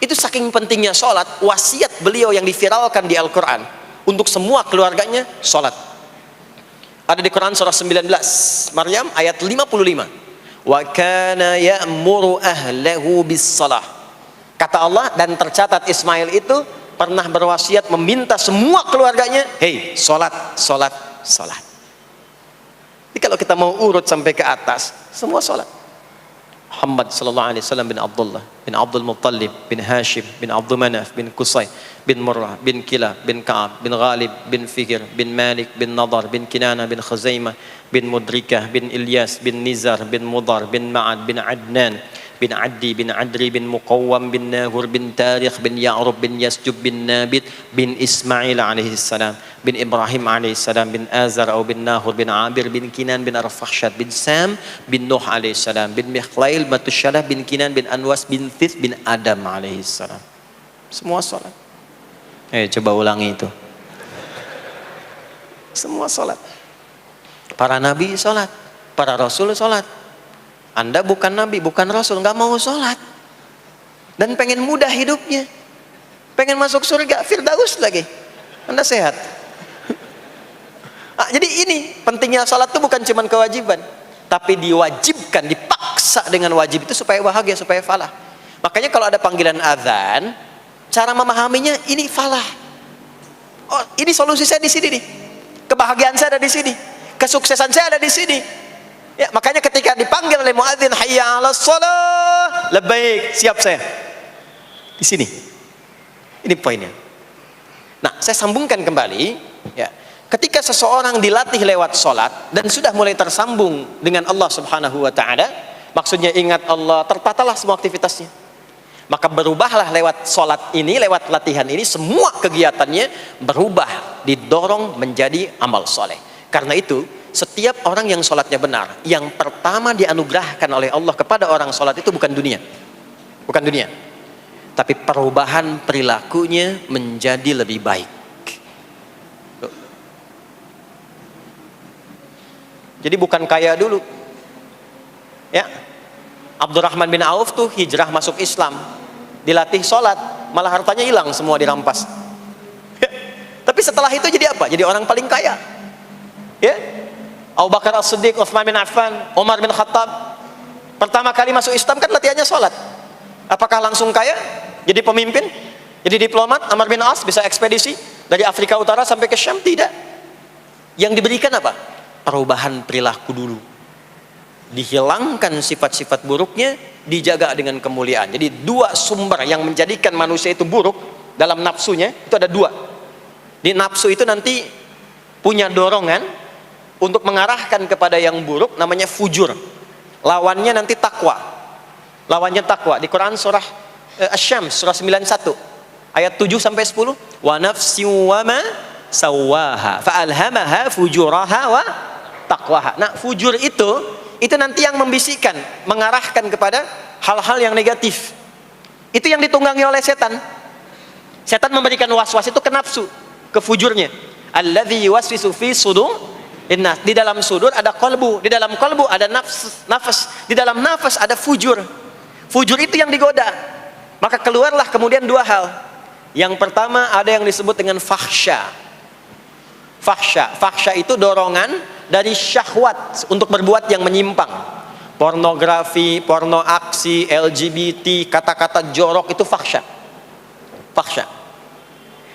itu saking pentingnya sholat, wasiat beliau yang diviralkan di Al-Quran untuk semua keluarganya sholat. Ada di Quran surah 19 Maryam ayat 55. Wa kana ya'muru ahlahu bis shalah. Kata Allah, dan tercatat Ismail itu pernah berwasiat meminta semua keluarganya, hei, sholat. Jadi kalau kita mau urut sampai ke atas, semua sholat. Muhammad sallallahu alaihi wasallam bin Abdullah bin Abdul Muttalib bin Hashim bin Abdul Manaf bin Qusay bin Murrah bin Kilab bin Ka'ab bin Ghalib bin Fihr bin Malik bin Nadar bin Kinana bin Khuzaimah bin Mudrikah bin Ilyas bin Nizar bin Mudar bin Ma'ad bin Adnan bin Addi bin Adri bin Muqawwam bin Nahur bin Tarikh bin Ya'rub bin Yasjub bin Nabit bin Ismail alaihi salam bin Ibrahim alaihi salam bin Azar atau bin Nahur bin Abir bin Kinan bin Arfakhshad bin Sam bin Nuh alaihi salam bin Mikhlail Matusyalah bin Kinan bin Anwas bin Thith bin Adam alaihi salam. Semua salat. Coba ulangi itu. Semua salat. Para nabi salat, para rasul salat. Anda bukan nabi, bukan rasul, nggak mau sholat dan pengen mudah hidupnya, pengen masuk surga Firdaus lagi, Anda sehat. Jadi ini pentingnya sholat itu bukan cuma kewajiban, tapi diwajibkan, dipaksa dengan wajib itu supaya bahagia, supaya falah. Makanya kalau ada panggilan azan, cara memahaminya ini falah. Oh, ini solusi saya di sini nih, kebahagiaan saya ada di sini, kesuksesan saya ada di sini. Ya, makanya ketika dipanggil oleh muadzin, hayya 'alas shalah, labbaik, siap saya. Di sini. Ini poinnya. Nah, saya sambungkan kembali, ya. Ketika seseorang dilatih lewat salat dan sudah mulai tersambung dengan Allah Subhanahu wa taala, maksudnya ingat Allah, tertatalah semua aktivitasnya. Maka berubahlah lewat salat ini, lewat latihan ini, semua kegiatannya berubah, didorong menjadi amal soleh. Karena itu, setiap orang yang sholatnya benar, yang pertama dianugerahkan oleh Allah kepada orang sholat itu bukan dunia, tapi perubahan perilakunya menjadi lebih baik. Jadi bukan kaya dulu, ya. Abdurrahman bin Auf tuh hijrah masuk Islam, dilatih sholat, malah hartanya hilang semua dirampas. Tapi setelah itu jadi apa? Jadi orang paling kaya, ya. Abu Bakar As-Siddiq, Utsman bin Affan, Umar bin Khattab, pertama kali masuk Islam kan latihannya sholat. Apakah langsung kaya? Jadi pemimpin? Jadi diplomat? Amr bin As bisa ekspedisi dari Afrika Utara sampai ke Syam? Tidak. Yang diberikan apa? Perubahan perilaku dulu. dihilangkan sifat-sifat buruknya, dijaga dengan kemuliaan. Jadi dua sumber yang menjadikan manusia itu buruk dalam nafsunya itu ada dua. Di nafsu itu nanti punya dorongan untuk mengarahkan kepada yang buruk, namanya fujur. Lawannya nanti takwa. Lawannya takwa. Di Quran surah Asy-Syams surah 91 ayat 7 sampai 10, wa nafsin wa ma sawwaha fa alhamaha fujuraha wa taqwaha. Nah, fujur itu nanti yang membisikkan, mengarahkan kepada hal-hal yang negatif. Itu yang ditunggangi oleh setan. Setan memberikan was-was itu ke nafsu, ke fujurnya. Alladzi yuwaswisu fi sudur innas. Di dalam sudur ada qalbu, di dalam qalbu ada nafas, di dalam nafas ada fujur. Fujur itu yang digoda. Maka keluarlah kemudian dua hal. Yang pertama ada yang disebut dengan fahsya. Fahsya itu dorongan dari syahwat untuk berbuat yang menyimpang. Pornografi, porno aksi, LGBT, kata-kata jorok itu fahsya.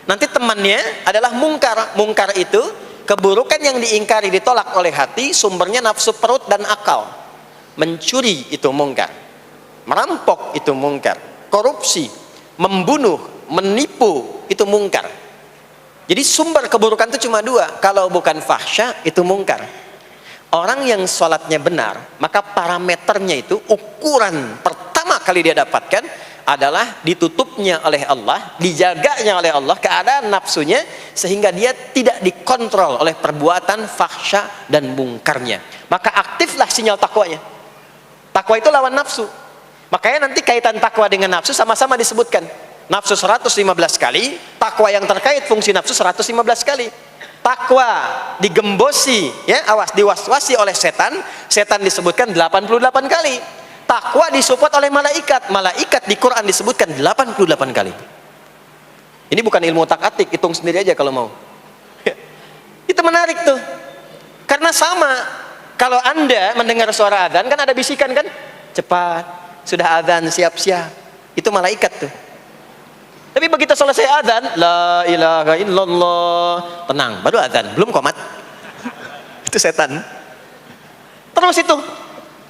Nanti temannya adalah mungkar. Mungkar itu keburukan yang diingkari, ditolak oleh hati, sumbernya nafsu perut dan akal. Mencuri itu mungkar, merampok itu mungkar, korupsi, membunuh, menipu itu mungkar. Jadi sumber keburukan itu cuma dua. Kalau bukan fahsya itu mungkar. Orang yang sholatnya benar, maka parameternya itu, ukuran pertama kali dia dapatkan adalah ditutupnya oleh Allah, dijaganya oleh Allah keadaan nafsunya, sehingga dia tidak dikontrol oleh perbuatan fahsya dan mungkarnya. Maka aktiflah sinyal takwanya. Takwa itu lawan nafsu. Makanya nanti kaitan takwa dengan nafsu sama-sama disebutkan. Nafsu 115 kali, takwa yang terkait fungsi nafsu 115 kali. Takwa digembosi, ya, awas, diwaswasi oleh setan, setan disebutkan 88 kali. Takwa disupport oleh malaikat, malaikat di Quran disebutkan 88 kali. Ini bukan ilmu tak-atik, hitung sendiri aja kalau mau. Itu menarik tuh. Karena sama, kalau Anda mendengar suara adzan kan ada bisikan kan? Cepat, sudah adzan, siap-siap. Itu malaikat tuh. Tapi begitu selesai adzan, la ilaha illallah, tenang, baru adzan, belum qomat. Itu setan.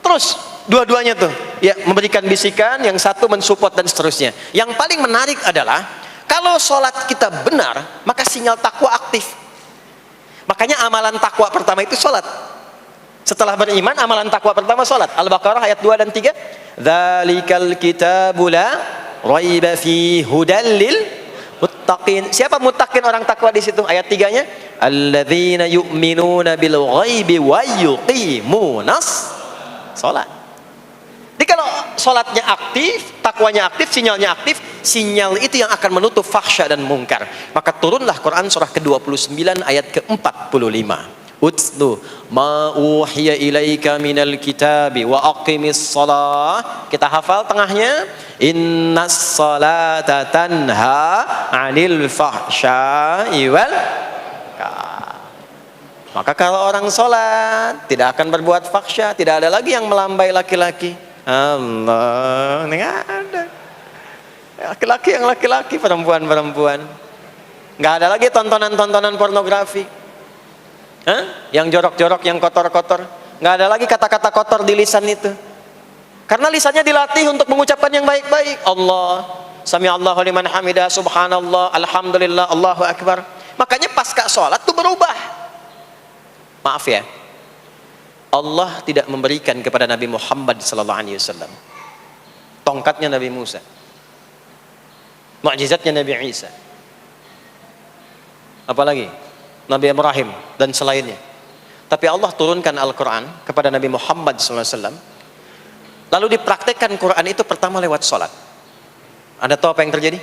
Terus dua-duanya tuh, ya, memberikan bisikan, yang satu mensupport dan seterusnya. Yang paling menarik adalah kalau sholat kita benar, maka sinyal takwa aktif. Makanya amalan takwa pertama itu sholat. Setelah beriman, amalan takwa pertama sholat. Al-Baqarah ayat 2 dan 3. Dzalikal kitabu la raiba fi hudal lil muttaqin. Siapa muttaqin, orang takwa di situ? Ayat 3-nya, alladzina yu'minuna bil ghaibi wa yuqimunas shalah. Jadi kalau sholatnya aktif, takwanya aktif, sinyalnya aktif, sinyal itu yang akan menutup fahsya dan mungkar. Maka turunlah Quran surah ke-29 ayat ke-45. Utlu ma uhiya ilaika minal kitabi wa aqimis shalah. Kita hafal tengahnya, innas salata tanha 'anil fahsya'i wal munkar. Maka kalau orang sholat tidak akan berbuat fahsya, tidak ada lagi yang melambai laki-laki. Allah, nggak ada. Laki-laki yang laki-laki, perempuan-perempuan. Nggak ada lagi tontonan-tontonan pornografi. Yang jorok-jorok, yang kotor-kotor. Nggak ada lagi kata-kata kotor di lisan itu. Karena lisannya dilatih untuk mengucapkan yang baik-baik. Allah, sami Allahu liman hamidah, subhanallah, alhamdulillah, Allahu akbar. Makanya pasca sholat itu berubah. Maaf ya, Allah tidak memberikan kepada Nabi Muhammad SAW tongkatnya Nabi Musa, mukjizatnya Nabi Isa, apalagi Nabi Ibrahim dan selainnya. Tapi Allah turunkan Al-Quran kepada Nabi Muhammad SAW, lalu dipraktekkan Quran itu pertama lewat sholat. Anda tahu apa yang terjadi?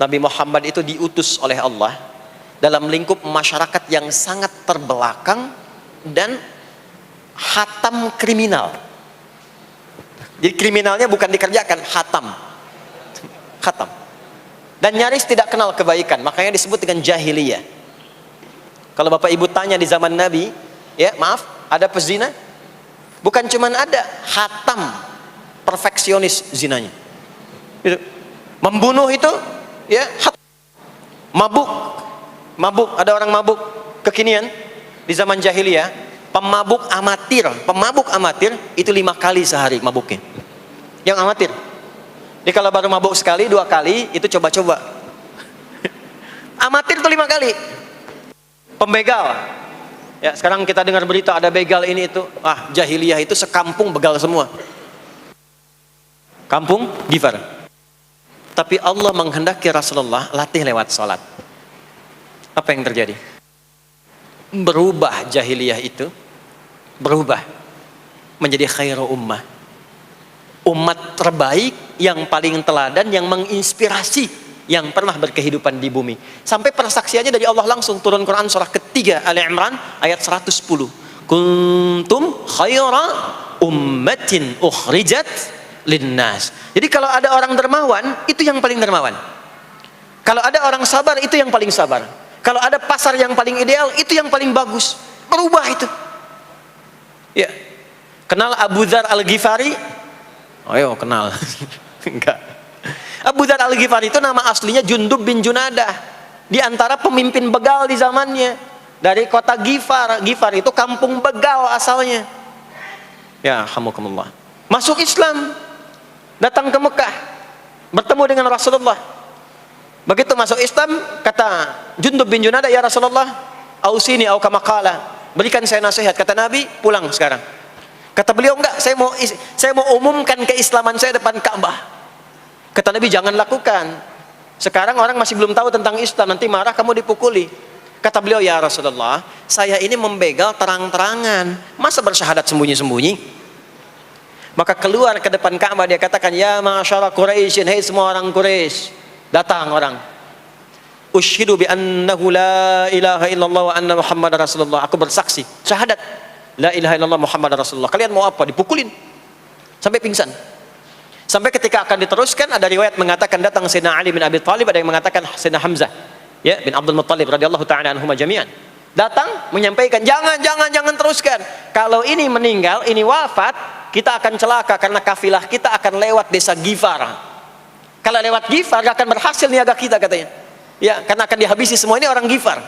Nabi Muhammad itu diutus oleh Allah dalam lingkup masyarakat yang sangat terbelakang dan hatam kriminal. Jadi kriminalnya bukan dikerjakan, hatam. Dan nyaris tidak kenal kebaikan, makanya disebut dengan jahiliyah. Kalau Bapak Ibu tanya di zaman Nabi, ya maaf, ada pezina? Bukan cuman ada, hatam, perfeksionis zinanya. Gitu. Membunuh itu, ya, mabuk, ada orang mabuk kekinian di zaman jahiliyah, Pemabuk amatir itu 5 kali sehari mabuknya. Yang amatir. Jadi kalau baru mabuk sekali, 2 kali, itu coba-coba. Amatir itu 5 kali. Pembegal. Ya, sekarang kita dengar berita ada begal ini itu. Jahiliyah itu sekampung begal semua. Kampung Gifar. Tapi Allah menghendaki Rasulullah latih lewat salat. Apa yang terjadi? Berubah jahiliyah itu, berubah menjadi khairu ummah. Umat terbaik yang paling teladan, yang menginspirasi, yang pernah berkehidupan di bumi. Sampai persaksiannya dari Allah langsung, turun Quran surah ketiga Ali Imran ayat 110. Kuntum khaira ummatin ukhrijat linnas. Jadi kalau ada orang dermawan, itu yang paling dermawan. Kalau ada orang sabar, itu yang paling sabar. Kalau ada pasar yang paling ideal, itu yang paling bagus. Berubah itu. Ya. Kenal Abu Dzar Al-Ghifari? Ayo kenal. Enggak. Abu Dzar Al-Ghifari itu nama aslinya Jundub bin Junadah. Di antara pemimpin begal di zamannya. Dari kota Ghifar. Ghifar itu kampung begal asalnya. Ya, hamukumullah. Masuk Islam. Datang ke Mekah. Bertemu dengan Rasulullah. Begitu masuk Islam, kata Jundub bin Junadah, ya Rasulullah, ausini au kama qala, berikan saya nasihat. Kata Nabi, pulang sekarang. Kata beliau, enggak, saya mau umumkan keislaman saya depan Ka'bah. Kata Nabi, jangan lakukan. Sekarang orang masih belum tahu tentang Islam, nanti marah kamu dipukuli. Kata beliau, ya Rasulullah, saya ini membegal terang-terangan, masa bersyahadat sembunyi-sembunyi? Maka keluar ke depan Ka'bah, dia katakan, ya ma'asyara Quraisyin, hei semua orang Quraisy. Datang orang. Usyhidu bi annahu la ilaha illallah wa anna Muhammadar Rasulullah. Aku bersaksi, syahadat la ilaha illallah Muhammadar Rasulullah. Kalian mau apa? Dipukulin sampai pingsan. Sampai ketika akan diteruskan, ada riwayat mengatakan datang Sayyidina Ali bin Abi Thalib, ada yang mengatakan Sayyidina Hamzah ya bin Abdul Muttalib radhiyallahu ta'ala anhuma jami'an. Datang menyampaikan, jangan teruskan. Kalau ini meninggal, ini wafat, kita akan celaka karena kafilah kita akan lewat desa Ghifar. Kalau lewat Ghifar gak akan berhasil niaga kita, katanya. Ya, karena akan dihabisi semua ini orang Ghifar.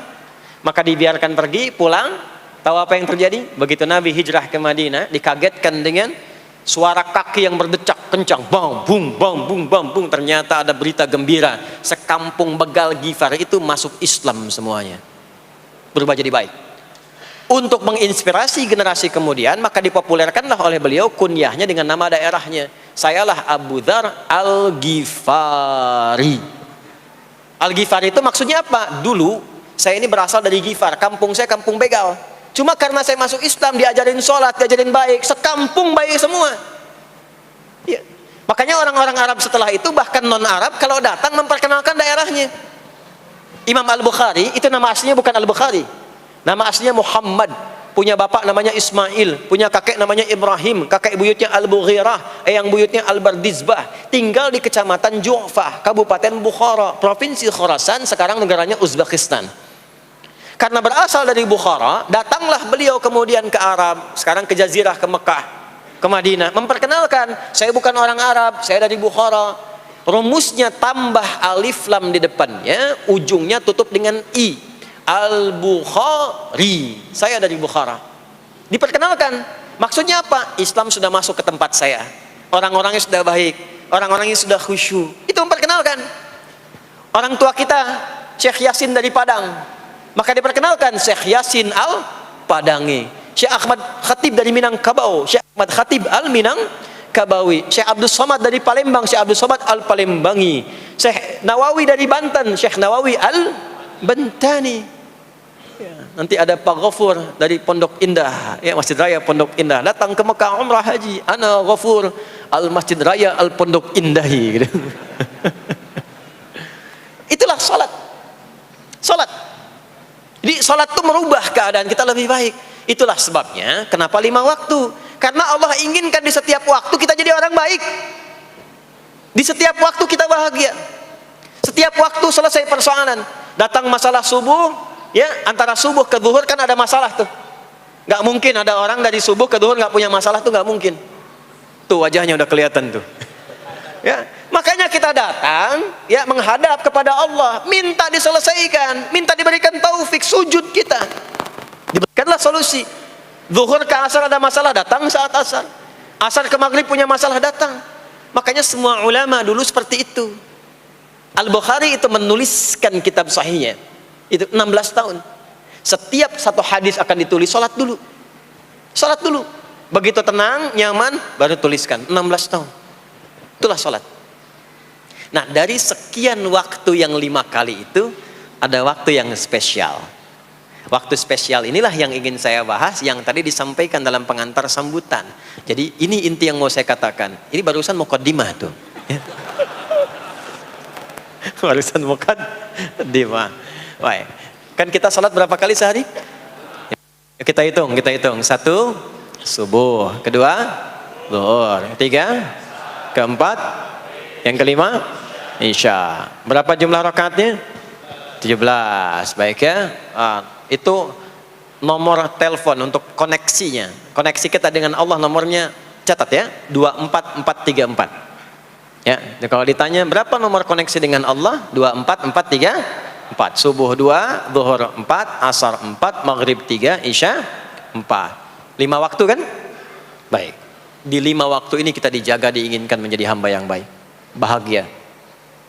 Maka dibiarkan pergi, pulang. Tahu apa yang terjadi? Begitu Nabi hijrah ke Madinah, dikagetkan dengan suara kaki yang berdecak kencang. Bang, bung, bang, bung, bang, bung. Ternyata ada berita gembira. Sekampung begal Ghifar itu masuk Islam semuanya. Berubah jadi baik. Untuk menginspirasi generasi kemudian, maka dipopulerkanlah oleh beliau kunyahnya dengan nama daerahnya. Sayalah Abu Dzar Al-Ghifari. Al-Ghifari itu maksudnya apa? Dulu saya ini berasal dari Ghifar, kampung saya kampung begal. Cuma karena saya masuk Islam, diajarin sholat, diajarin baik, sekampung baik semua. Ya. Makanya orang-orang Arab setelah itu, bahkan non-Arab, kalau datang memperkenalkan daerahnya. Imam Al-Bukhari, itu nama aslinya bukan Al-Bukhari. Nama aslinya Muhammad, punya bapak namanya Ismail, punya kakek namanya Ibrahim, kakek buyutnya Al-Bughirah, yang buyutnya Al-Bardizbah, tinggal di kecamatan Ju'fah, Kabupaten Bukhara, Provinsi Khorasan, sekarang negaranya Uzbekistan. Karena berasal dari Bukhara, datanglah beliau kemudian ke Arab, sekarang ke Jazirah, ke Mekah, ke Madinah, memperkenalkan, saya bukan orang Arab, saya dari Bukhara. Rumusnya tambah alif lam di depannya, ujungnya tutup dengan i. Al-Bukhari, saya dari Bukhara. Diperkenalkan, maksudnya apa? Islam sudah masuk ke tempat saya, orang-orangnya sudah baik, orang-orangnya sudah khusyuk. Itu memperkenalkan. Orang tua kita Syekh Yasin dari Padang, maka diperkenalkan Syekh Yasin Al-Padangi. Syekh Ahmad Khatib dari Minangkabau, Syekh Ahmad Khatib Al-Minangkabawi. Syekh Abdul Somad dari Palembang, Syekh Abdul Somad Al-Palembangi. Syekh Nawawi dari Banten, Syekh Nawawi Al-Bantani. Ya, nanti ada Pak Ghafur dari Pondok Indah, ya, Masjid Raya Pondok Indah, datang ke Mekah umrah haji, ana Ghafur al Masjid Raya al Pondok Indahi gitu. Itulah salat. Jadi salat itu merubah keadaan kita lebih baik. Itulah sebabnya kenapa 5 waktu, karena Allah inginkan di setiap waktu kita jadi orang baik, di setiap waktu kita bahagia, setiap waktu selesai persoalan. Datang masalah subuh, ya, antara subuh ke zuhur kan ada masalah tuh. Gak mungkin ada orang dari subuh ke zuhur gak punya masalah tuh, gak mungkin. Tuh wajahnya udah kelihatan tuh. Ya, makanya kita datang, ya, menghadap kepada Allah, minta diselesaikan, minta diberikan taufik, sujud kita, diberikanlah solusi. Zuhur ke asar ada masalah, datang saat asar. Asar ke maghrib punya masalah, datang. Makanya semua ulama dulu seperti itu. Al-Bukhari itu menuliskan kitab sahihnya itu 16 tahun. Setiap satu hadis akan ditulis, sholat dulu. Sholat dulu. Begitu tenang, nyaman, baru tuliskan. 16 tahun. Itulah sholat. Nah, dari sekian waktu yang 5 kali itu, ada waktu yang spesial. Waktu spesial inilah yang ingin saya bahas, yang tadi disampaikan dalam pengantar sambutan. Jadi ini inti yang mau saya katakan. Ini barusan muqaddimah tuh. Barusan muqaddimah. Baik. Kan kita sholat berapa kali sehari? Kita hitung. 1, subuh. 2, zuhur. 3, keempat. Yang kelima, isya. Berapa jumlah rakaatnya? 17. Baik ya. Itu nomor telepon untuk koneksinya. Koneksi kita dengan Allah nomornya catat ya. 24434. Ya, kalau ditanya berapa nomor koneksi dengan Allah? 24434. Subuh 2, zuhur 4, asar 4, maghrib 3, isya 4. 5 waktu kan? Baik. Di 5 waktu ini kita dijaga, diinginkan menjadi hamba yang baik, bahagia,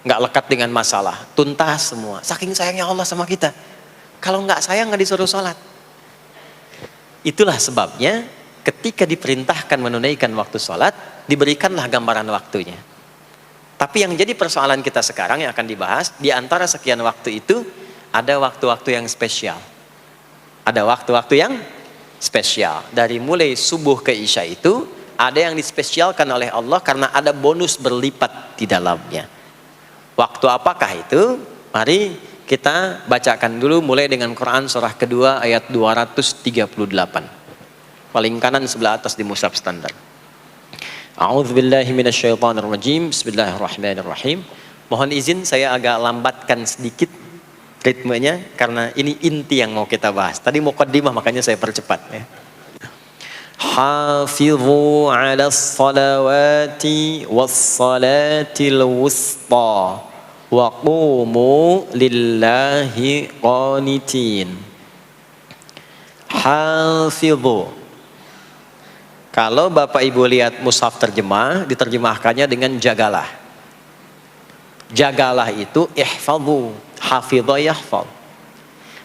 nggak lekat dengan masalah, tuntas semua. Saking sayangnya Allah sama kita. Kalau nggak sayang nggak disuruh sholat. Itulah sebabnya ketika diperintahkan menunaikan waktu sholat, diberikanlah gambaran waktunya. Tapi yang jadi persoalan kita sekarang yang akan dibahas, di antara sekian waktu itu, ada waktu-waktu yang spesial. Ada waktu-waktu yang spesial. Dari mulai subuh ke isya itu, ada yang dispesialkan oleh Allah karena ada bonus berlipat di dalamnya. Waktu apakah itu? Mari kita bacakan dulu mulai dengan Quran surah kedua ayat 238. Paling kanan sebelah atas di mushaf standar. A'udzubillahi minasyaitonirrajim. Bismillahirrahmanirrahim. Mohon izin saya agak lambatkan sedikit ritmenya karena ini inti yang mau kita bahas. Tadi muqaddimah makanya saya percepat ya. Hafizu 'alas salawati was-salatil wusta wa qumu lillahi qanitin. Hafizu. Kalau Bapak Ibu lihat mushaf terjemah, diterjemahkannya dengan jagalah. Jagalah itu ihfadhu, hafidha yahfadh.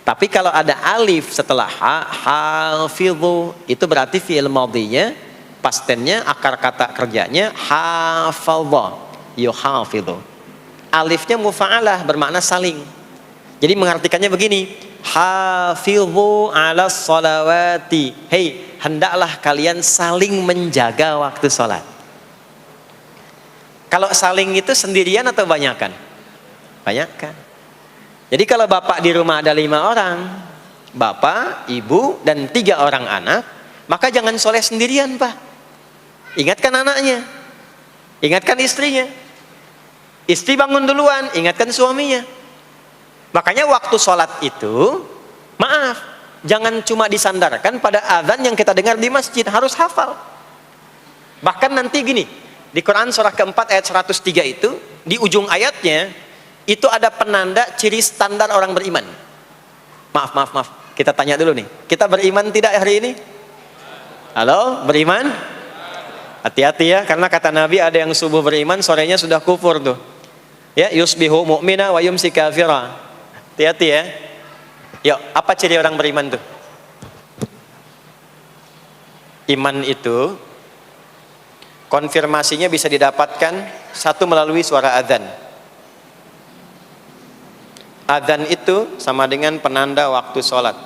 Tapi kalau ada alif setelah ha, hafidhu, itu berarti fi'il madhinya, past tense-nya, akar kata kerjanya hafadha, yuhafidhu. Alifnya mufa'alah, bermakna saling. Jadi mengartikannya begini, hafidhu 'alas salawati. Hei, hendaklah kalian saling menjaga waktu sholat. Kalau saling itu sendirian atau banyakan? Banyakan. Jadi kalau bapak di rumah ada 5 orang, bapak, ibu, dan 3 orang anak, maka jangan sholat sendirian pak. Ingatkan anaknya, ingatkan istrinya. Istri bangun duluan, ingatkan suaminya. Makanya waktu sholat itu, maaf, jangan cuma disandarkan pada azan yang kita dengar di masjid, harus hafal. Bahkan nanti gini, di Quran surah keempat ayat 103 itu, di ujung ayatnya, itu ada penanda ciri standar orang beriman. Maaf, kita tanya dulu nih, kita beriman tidak hari ini? Halo, beriman? Hati-hati ya, karena kata Nabi ada yang subuh beriman, sorenya sudah kufur tuh. Ya, yusbihu mu'mina wa yumsi kafira. Hati-hati ya. Yuk, apa ciri orang beriman tuh? Iman itu konfirmasinya bisa didapatkan satu melalui suara adzan. Adzan itu sama dengan penanda waktu sholat.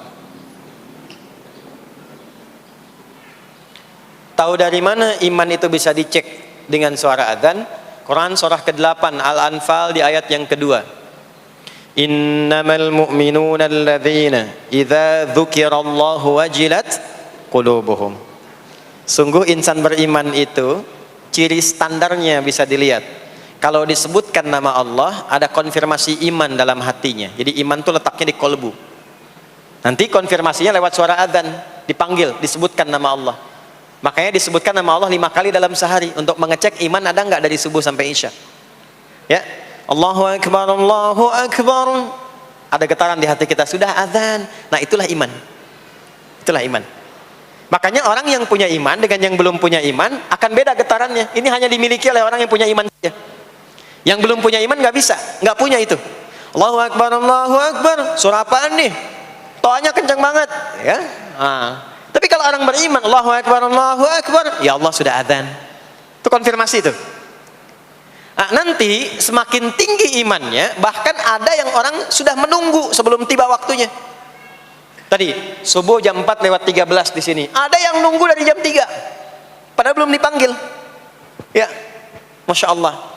Tahu dari mana iman itu bisa dicek dengan suara adzan? Quran surah ke-8 Al-Anfal di ayat yang kedua. Innamal mu'minuna alladzina idza dzukirallahu wajilat qulubuhum. Sungguh insan beriman itu ciri standarnya bisa dilihat. Kalau disebutkan nama Allah, ada konfirmasi iman dalam hatinya. Jadi iman itu letaknya di kolbu. Nanti konfirmasinya lewat suara adzan, dipanggil, disebutkan nama Allah. Makanya disebutkan nama Allah 5 kali dalam sehari untuk mengecek iman ada nggak dari subuh sampai isya. Ya, Allahu Akbar, Allahu Akbar. Ada getaran di hati kita, sudah adzan. Nah itulah iman. Itulah iman. Makanya orang yang punya iman dengan yang belum punya iman akan beda getarannya. Ini hanya dimiliki oleh orang yang punya iman saja. Yang belum punya iman nggak bisa, nggak punya itu. Allahu Akbar, Allahu Akbar. Surah apaan nih? Toanya kencang banget, ya. Tapi kalau orang beriman, Allahu Akbar, Allahu Akbar, ya Allah sudah adzan. Itu konfirmasi itu. Nanti semakin tinggi imannya, bahkan ada yang orang sudah menunggu sebelum tiba waktunya. Tadi subuh jam 4:13 di sini. Ada yang nunggu dari jam 3. Padahal belum dipanggil. Ya. Masya Allah.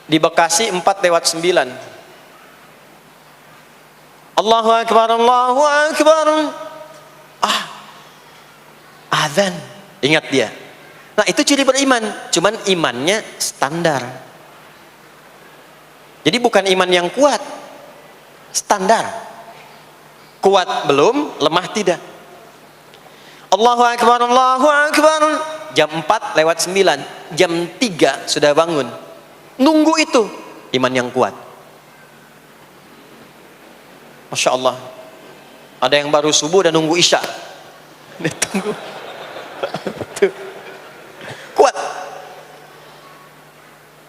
Di Bekasi 4:09. Allahu Akbar, Allahu Akbar. Azan. Ingat dia. Nah, itu ciri beriman. Cuman imannya standar. Jadi bukan iman yang kuat. Standar. Kuat belum, lemah tidak. Allahu Akbar, Allahu Akbar. Jam 4:09, jam 3 sudah bangun. Nunggu itu, iman yang kuat. Masya Allah. Ada yang baru subuh dan nunggu isya. Tunggu. Kuat.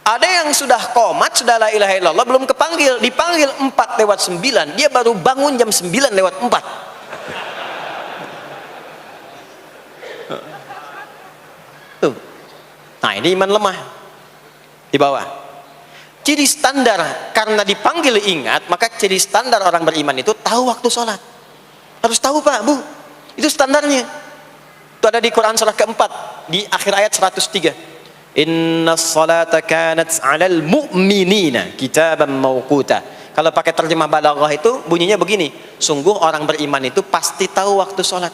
Ada yang sudah qomat, sudah la ilaha illallah, belum kepanggil, dipanggil 4:09, dia baru bangun jam 9:04. Tuh. Nah, ini iman lemah di bawah. Ciri standar, karena dipanggil ingat, maka ciri standar orang beriman itu tahu waktu sholat. Harus tahu Pak, Bu. Itu standarnya. Itu ada di Quran surah keempat, di akhir ayat 103. Inna salata kanat 'alal mu'minina kitaban mawquta. Kalau pakai terjemah balaghah itu bunyinya begini, sungguh orang beriman itu pasti tahu waktu sholat.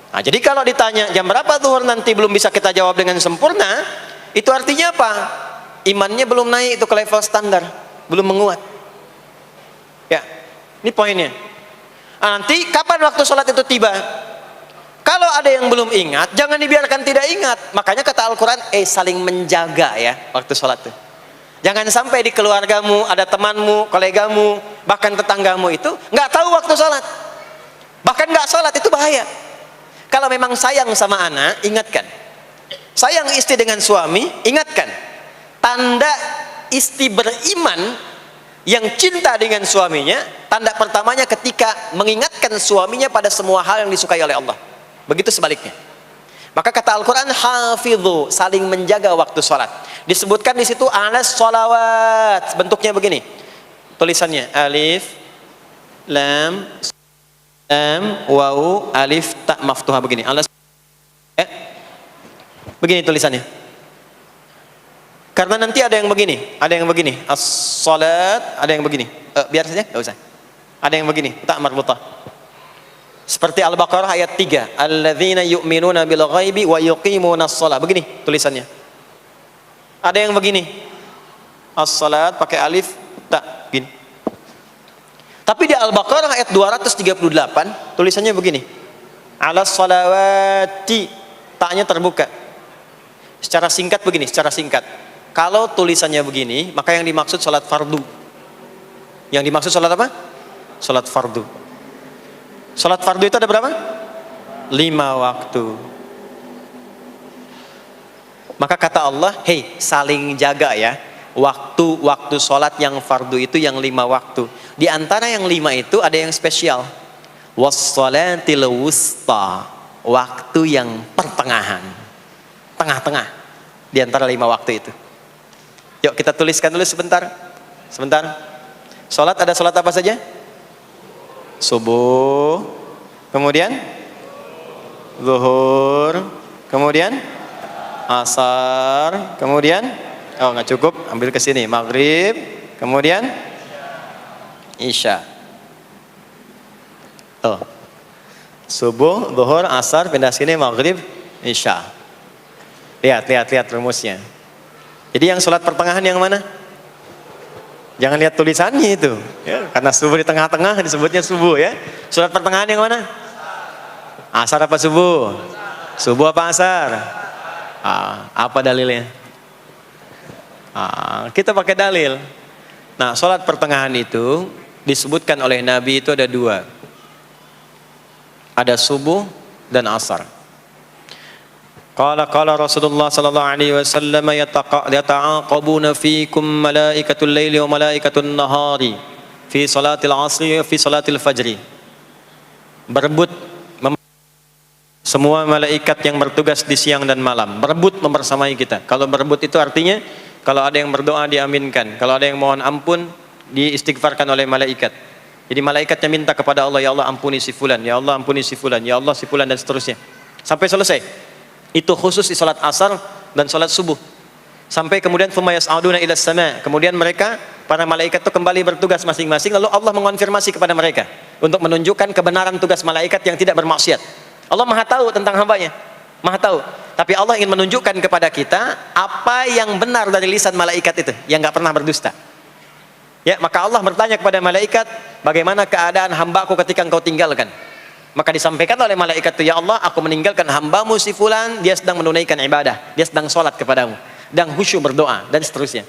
Nah, jadi kalau ditanya jam berapa zuhur nanti belum bisa kita jawab dengan sempurna, itu artinya apa? Imannya belum naik itu ke level standar, belum menguat. Ya, ini poinnya. Nanti kapan waktu sholat itu tiba? Kalau ada yang belum ingat, jangan dibiarkan tidak ingat. Makanya kata Al-Quran, saling menjaga ya waktu sholat itu. Jangan sampai di keluargamu, ada temanmu, kolegamu, bahkan tetanggamu itu nggak tahu waktu sholat. Bahkan nggak sholat, itu bahaya. Kalau memang sayang sama anak, ingatkan. Sayang istri dengan suami, ingatkan. Tanda istri beriman yang cinta dengan suaminya, tanda pertamanya ketika mengingatkan suaminya pada semua hal yang disukai oleh Allah. Begitu sebaliknya. Maka kata Al-Quran, hafidhu, saling menjaga waktu sholat. Disebutkan di situ alas sholawat. Bentuknya begini. Tulisannya alif, lam, waw, alif, ta maftuha begini. Alas, begini tulisannya. Karena nanti ada yang begini, ada yang begini. As-sholat, ada yang begini. Biar saja, nggak usah. Ada yang begini, ta marbutah. Seperti Al-Baqarah ayat 3, alladzina yu'minuna bil ghaibi wa yuqimunas shalah. Begini tulisannya. Ada yang begini. As-salat pakai alif, ta, gini. Tapi di Al-Baqarah ayat 238 tulisannya begini. Alas salawati, taknya terbuka. Secara singkat begini, secara singkat. Kalau tulisannya begini, maka yang dimaksud salat fardu. Yang dimaksud salat apa? Salat fardu. Salat fardu itu ada berapa? 5 waktu. Maka kata Allah, hei, saling jaga ya. Waktu salat yang fardu itu yang 5 waktu. Di antara yang 5 itu ada yang spesial. Was-salatil wusta, waktu yang pertengahan. Tengah-tengah. Di antara 5 waktu itu. Yuk kita tuliskan dulu sebentar. Sebentar. Salat ada salat apa saja? Subuh, kemudian zuhur, kemudian asar, kemudian nggak cukup, ambil ke sini, maghrib, kemudian isya. Subuh, zuhur, asar, pindah sini, maghrib, isya. Lihat rumusnya. Jadi yang sholat pertengahan yang mana? Jangan lihat tulisannya itu, ya, karena subuh di tengah-tengah disebutnya subuh ya. Sholat pertengahan yang mana? Asar apa subuh? Subuh apa asar? Apa dalilnya? Kita pakai dalil. Nah, sholat pertengahan itu disebutkan oleh Nabi itu ada 2. ada subuh dan asar. Qala Rasulullah sallallahu alaihi wasallam yata'aqabuna fiikum malaikatul laili wa malaikatun nahari fi salatil asri wa fi salatil fajri. Berebut semua malaikat yang bertugas di siang dan malam, berebut membersamai kita. Kalau berebut itu artinya kalau ada yang berdoa diaminkan, kalau ada yang mohon ampun diistighfarkan oleh malaikat. Jadi malaikatnya minta kepada Allah, ya Allah ampuni si fulan, ya Allah ampuni si fulan, ya Allah si fulan, dan seterusnya sampai selesai. Itu khusus di salat asar dan salat subuh. Sampai kemudian thumma yas'aduna ila sama, kemudian mereka para malaikat itu kembali bertugas masing-masing, lalu Allah mengonfirmasi kepada mereka untuk menunjukkan kebenaran tugas malaikat yang tidak bermaksiat. Allah Maha tahu tentang hambanya, Maha tahu. Tapi Allah ingin menunjukkan kepada kita apa yang benar dari lisan malaikat itu, yang nggak pernah berdusta. Ya, maka Allah bertanya kepada malaikat, bagaimana keadaan hambaku ketika engkau tinggalkan? Maka disampaikan oleh malaikat itu, ya Allah, aku meninggalkan hambamu si fulan, dia sedang menunaikan ibadah, dia sedang sholat kepadamu, dan khusyuk berdoa, dan seterusnya.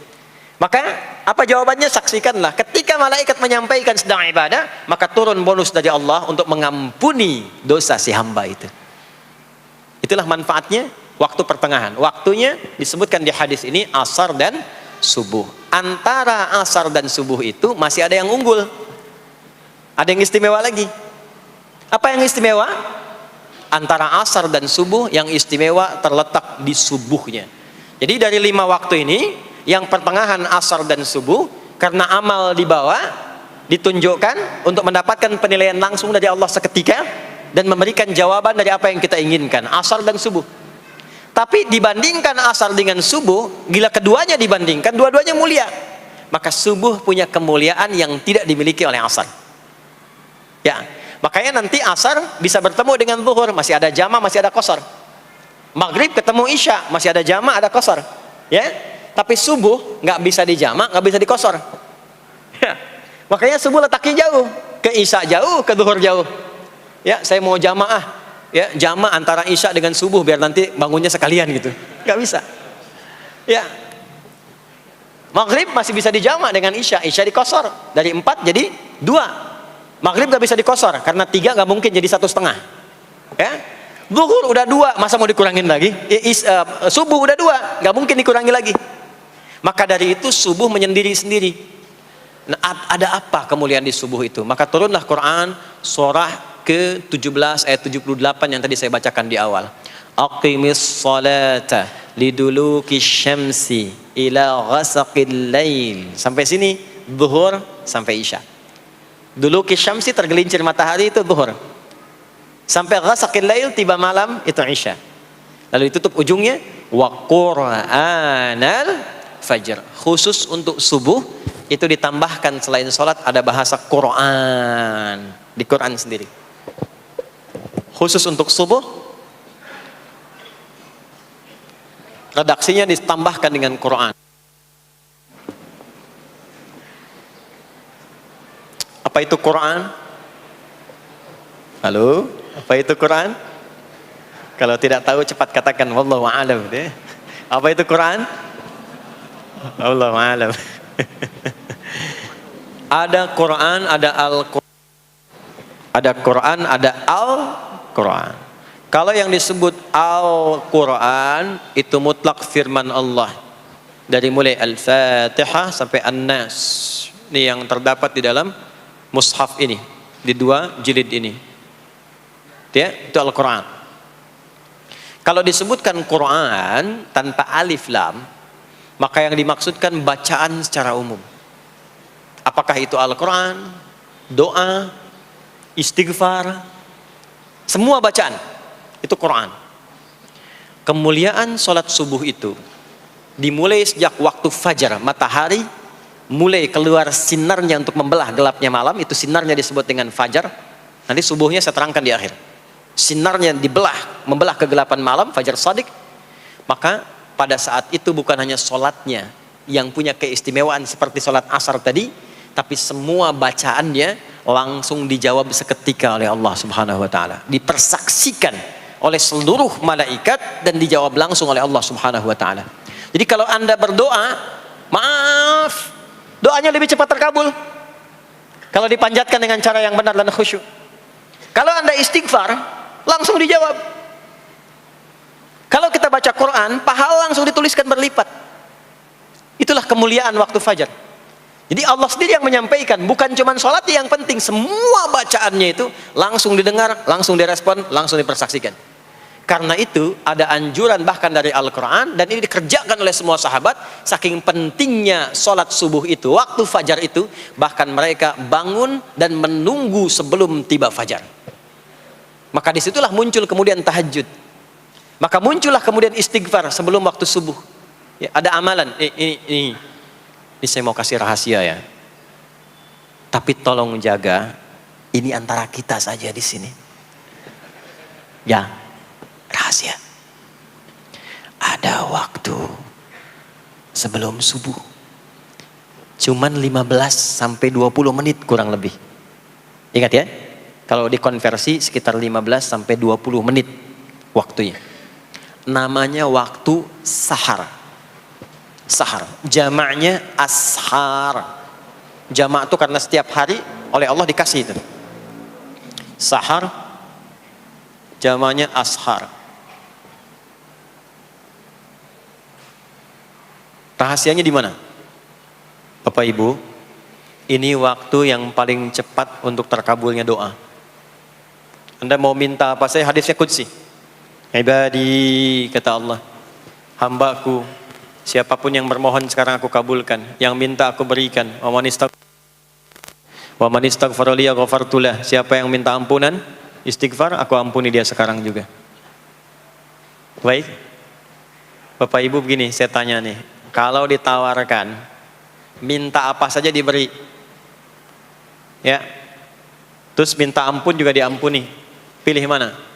Maka apa jawabannya? Saksikanlah, ketika malaikat menyampaikan sedang ibadah, maka turun bonus dari Allah untuk mengampuni dosa si hamba itu. Itulah manfaatnya waktu pertengahan. Waktunya disebutkan di hadis ini asar dan subuh. Antara asar dan subuh itu masih ada yang unggul, ada yang istimewa lagi. Apa yang istimewa? Antara asar dan subuh yang istimewa terletak di subuhnya. Jadi dari 5 waktu ini, yang pertengahan asar dan subuh, karena amal di bawah ditunjukkan untuk mendapatkan penilaian langsung dari Allah seketika dan memberikan jawaban dari apa yang kita inginkan, asar dan subuh. Tapi dibandingkan asar dengan subuh, bila keduanya dibandingkan, dua-duanya mulia. Maka subuh punya kemuliaan yang tidak dimiliki oleh asar. Ya, makanya nanti asar bisa bertemu dengan zuhur, masih ada jama, masih ada qasar. Maghrib ketemu isya, masih ada jama, ada qasar. Ya, tapi subuh nggak bisa di jama, nggak bisa di qasar. Ya, makanya subuh letaknya jauh, ke isya jauh, ke zuhur jauh. Ya, saya mau jamaah, ya jama antara isya dengan subuh biar nanti bangunnya sekalian gitu, nggak bisa. Ya, maghrib masih bisa dijama dengan isya, isya di qasar dari 4 jadi 2. Maghrib gak bisa dikosor karena 3 gak mungkin jadi 1,5. Ya, zuhur udah 2, masa mau dikurangin lagi? Subuh udah 2, gak mungkin dikurangi lagi. Maka dari itu subuh menyendiri sendiri. Nah, ada apa kemuliaan di subuh itu? Maka turunlah Quran surah ke-17 ayat 78 yang tadi saya bacakan di awal. Aqimis salata liduluki syamsi ila ghasaqil lail. Sampai sini zuhur sampai isya. Dulu kisyamsi tergelincir matahari itu zuhur. Sampai ghasaqil lail tiba malam itu isya. Lalu ditutup ujungnya wa qur'anal fajr. Khusus untuk subuh itu ditambahkan selain salat ada bahasa Quran di Quran sendiri. Khusus untuk subuh redaksinya ditambahkan dengan Quran. Apa itu Quran? Halo, apa itu Quran? Kalau tidak tahu cepat katakan wallahu a'lam deh. Apa itu Quran? Wallahu a'lam. Ada Quran, ada Al-Quran. Ada Quran, ada Al-Quran. Kalau yang disebut Al-Quran itu mutlak firman Allah. Dari mulai Al-Fatihah sampai An-Nas. Ini yang terdapat di dalam mushaf ini, di 2 jilid ini. Ya, itu Al-Quran. Kalau disebutkan Quran tanpa alif lam, maka yang dimaksudkan bacaan secara umum. Apakah itu Al-Quran, doa, istighfar, semua bacaan itu Quran. Kemuliaan sholat subuh itu dimulai sejak waktu fajar, matahari mulai keluar sinarnya untuk membelah gelapnya malam, itu sinarnya disebut dengan fajar. Nanti subuhnya saya terangkan di akhir. Sinarnya dibelah, membelah kegelapan malam, fajar shadiq. Maka pada saat itu bukan hanya sholatnya yang punya keistimewaan seperti sholat asar tadi, tapi semua bacaannya langsung dijawab seketika oleh Allah Subhanahu wa Ta'ala, dipersaksikan oleh seluruh malaikat dan dijawab langsung oleh Allah Subhanahu wa Ta'ala. Jadi kalau Anda berdoa, maaf, doanya lebih cepat terkabul kalau dipanjatkan dengan cara yang benar dan khusyuk. Kalau Anda istighfar, langsung dijawab. Kalau kita baca Quran, pahala langsung dituliskan berlipat. Itulah kemuliaan waktu fajar. Jadi Allah sendiri yang menyampaikan, bukan cuma sholat yang penting, semua bacaannya itu langsung didengar, langsung direspon, langsung dipersaksikan. Karena itu ada anjuran bahkan dari Al-Quran, dan ini dikerjakan oleh semua sahabat, saking pentingnya sholat subuh itu, waktu fajar itu, bahkan mereka bangun dan menunggu sebelum tiba fajar. Maka disitulah muncul kemudian tahajud. Maka muncullah kemudian istighfar sebelum waktu subuh. Ya, ada amalan, ini saya mau kasih rahasia ya. Tapi tolong jaga, ini antara kita saja di sini. Ya, rahasia. Ada waktu sebelum subuh. Cuman 15 sampai 20 menit kurang lebih. Ingat ya, kalau dikonversi sekitar 15 sampai 20 menit waktunya. Namanya waktu sahar. Sahar, jamaknya ashar. Jamak itu karena setiap hari oleh Allah dikasih itu. Sahar, jamaknya ashar. Rahasianya di mana? Bapak Ibu, ini waktu yang paling cepat untuk terkabulnya doa. Anda mau minta apa saja, hadisnya qudsi. Ibadi, kata Allah, hambaku, siapapun yang bermohon sekarang aku kabulkan, yang minta aku berikan. Wa man istaghfara li ghafartu lah. Siapa yang minta ampunan, istighfar, aku ampuni dia sekarang juga. Baik. Bapak Ibu begini, saya tanya nih, kalau ditawarkan minta apa saja diberi. Ya. Terus minta ampun juga diampuni. Pilih mana?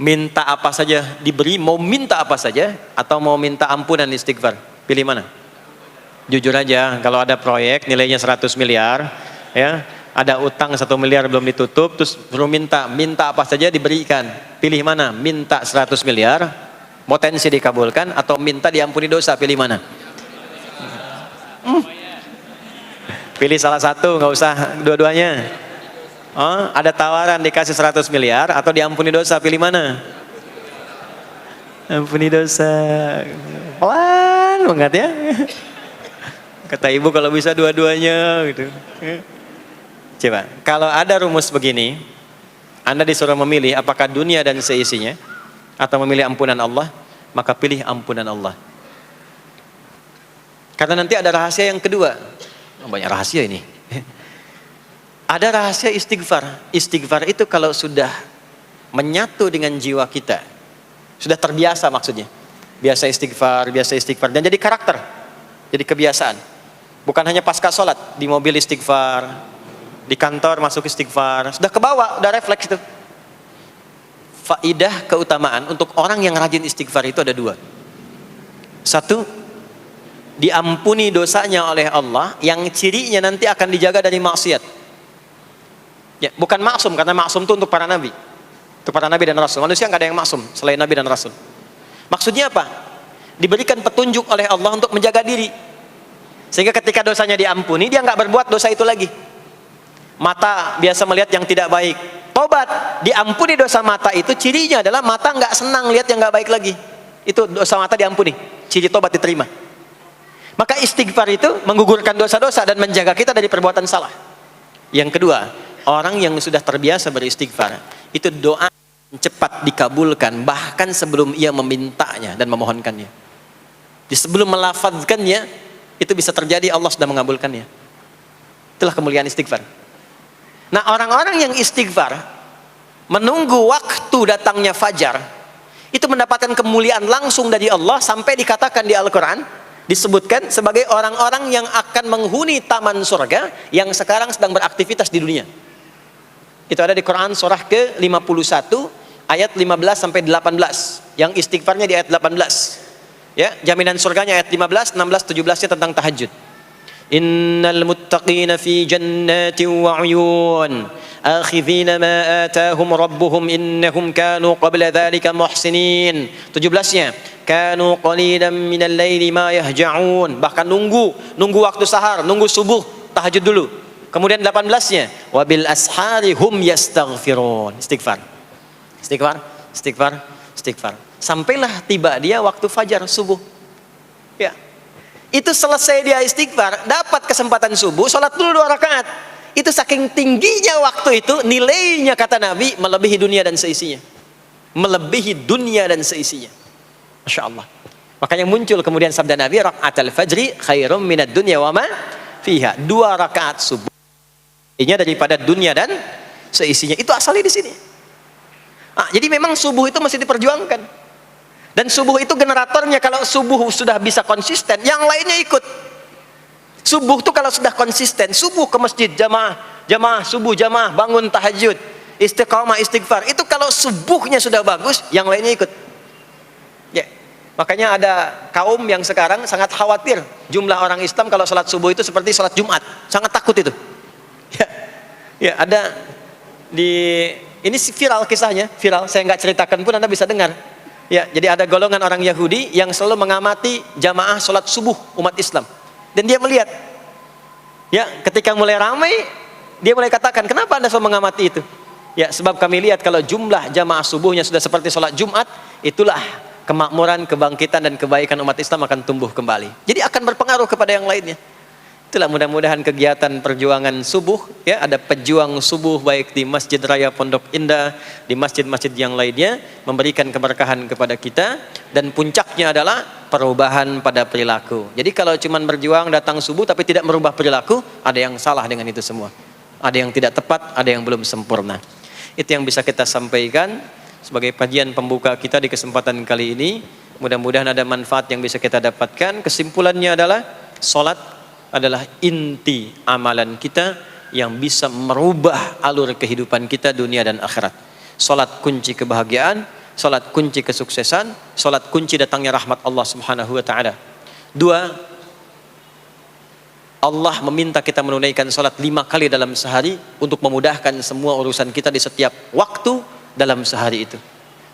Minta apa saja diberi, mau minta apa saja, atau mau minta ampunan istighfar? Pilih mana? Jujur aja, kalau ada proyek nilainya 100 miliar, ya, ada utang 1 miliar belum ditutup, terus perlu minta apa saja diberikan. Pilih mana? Minta 100 miliar, potensi dikabulkan, atau minta diampuni dosa? Pilih mana? Pilih salah satu, nggak usah dua-duanya. Oh, ada tawaran dikasih 100 miliar atau diampuni dosa, pilih mana? Ampuni dosa. Pelan banget ya. Kata ibu kalau bisa dua-duanya gitu. Coba, kalau ada rumus begini, Anda disuruh memilih apakah dunia dan seisinya atau memilih ampunan Allah, maka pilih ampunan Allah. Karena nanti ada rahasia yang kedua. Banyak rahasia ini. Ada rahasia istighfar. Istighfar itu kalau sudah menyatu dengan jiwa kita, sudah terbiasa maksudnya. Biasa istighfar, dan jadi karakter. Jadi kebiasaan. Bukan hanya pasca sholat, di mobil istighfar, di kantor masuk istighfar. Sudah kebawa, udah refleks itu. Faidah keutamaan untuk orang yang rajin istighfar itu ada dua. Satu, diampuni dosanya oleh Allah, yang cirinya nanti akan dijaga dari maksiat. Ya, bukan maksum, karena maksum itu untuk para nabi. Untuk para nabi dan rasul. Manusia nggak ada yang maksum selain nabi dan rasul. Maksudnya apa? Diberikan petunjuk oleh Allah untuk menjaga diri. Sehingga ketika dosanya diampuni, dia nggak berbuat dosa itu lagi. Mata biasa melihat yang tidak baik. Tobat, diampuni dosa mata itu, cirinya adalah mata nggak senang lihat yang nggak baik lagi. Itu dosa mata diampuni. Ciri tobat diterima. Maka istighfar itu menggugurkan dosa-dosa dan menjaga kita dari perbuatan salah. Yang kedua, orang yang sudah terbiasa beristighfar, itu doa cepat dikabulkan, bahkan sebelum ia memintanya dan memohonkannya. Di sebelum melafazkannya, itu bisa terjadi Allah sudah mengabulkannya. Itulah kemuliaan istighfar. Nah, orang-orang yang istighfar, menunggu waktu datangnya fajar, itu mendapatkan kemuliaan langsung dari Allah, sampai dikatakan di Al-Quran, disebutkan sebagai orang-orang yang akan menghuni taman surga, yang sekarang sedang beraktivitas di dunia. Itu ada di Quran surah ke-51 ayat 15 sampai 18. Yang istighfarnya di ayat 18. Ya, jaminan surganya ayat 15, 16, 17-nya tentang tahajud. Innal muttaqina fi jannatin wa 'uyun akhidhina ma atahum rabbuhum innahum kanu qabla dhalika muhsinin. 17-nya kanu qalilan minal laili ma yahja'un. Bahkan nunggu waktu sahar, nunggu subuh, tahajud dulu. Kemudian 18-nya, wabil ashari hum yastaghfirun. Istighfar. Istighfar, istighfar, istighfar. Sampailah tiba dia waktu fajar subuh. Ya. Itu selesai dia istighfar, dapat kesempatan subuh, sholat dulu 2 rakaat. Itu saking tingginya waktu itu, nilainya kata Nabi melebihi dunia dan seisinya. Melebihi dunia dan seisinya. Masya Allah. Makanya muncul kemudian sabda Nabi, raka'atul fajri khairum minad dunya wa ma fiha. 2 rakaat subuh ini daripada dunia dan seisinya. Itu asalnya di sini. Jadi memang subuh itu masih diperjuangkan. Dan subuh itu generatornya, kalau subuh sudah bisa konsisten, yang lainnya ikut. Subuh itu kalau sudah konsisten, subuh ke masjid jamaah, jamaah subuh jamaah, bangun tahajud, istiqamah istighfar. Itu kalau subuhnya sudah bagus, yang lainnya ikut. Ya. Makanya ada kaum yang sekarang sangat khawatir jumlah orang Islam kalau sholat subuh itu seperti sholat Jumat, sangat takut itu. Ya, ada ini viral kisahnya, viral. Saya nggak ceritakan pun Anda bisa dengar. Ya, jadi ada golongan orang Yahudi yang selalu mengamati jamaah sholat subuh umat Islam. Dan dia melihat, ya, ketika mulai ramai, dia mulai katakan, kenapa Anda selalu mengamati itu? Ya, sebab kami lihat kalau jumlah jamaah subuhnya sudah seperti sholat Jumat, itulah kemakmuran, kebangkitan dan kebaikan umat Islam akan tumbuh kembali. Jadi akan berpengaruh kepada yang lainnya. Itulah mudah-mudahan kegiatan perjuangan subuh, ya, ada pejuang subuh baik di Masjid Raya Pondok Indah, di masjid-masjid yang lainnya, memberikan keberkahan kepada kita, dan puncaknya adalah perubahan pada perilaku. Jadi kalau cuma berjuang datang subuh tapi tidak merubah perilaku, ada yang salah dengan itu semua. Ada yang tidak tepat, ada yang belum sempurna. Itu yang bisa kita sampaikan sebagai kajian pembuka kita di kesempatan kali ini. Mudah-mudahan ada manfaat yang bisa kita dapatkan. Kesimpulannya adalah salat adalah inti amalan kita yang bisa merubah alur kehidupan kita dunia dan akhirat. Salat kunci kebahagiaan, salat kunci kesuksesan, salat kunci datangnya rahmat Allah Subhanahu wa taala. 2, Allah meminta kita menunaikan salat 5 kali dalam sehari untuk memudahkan semua urusan kita di setiap waktu dalam sehari itu.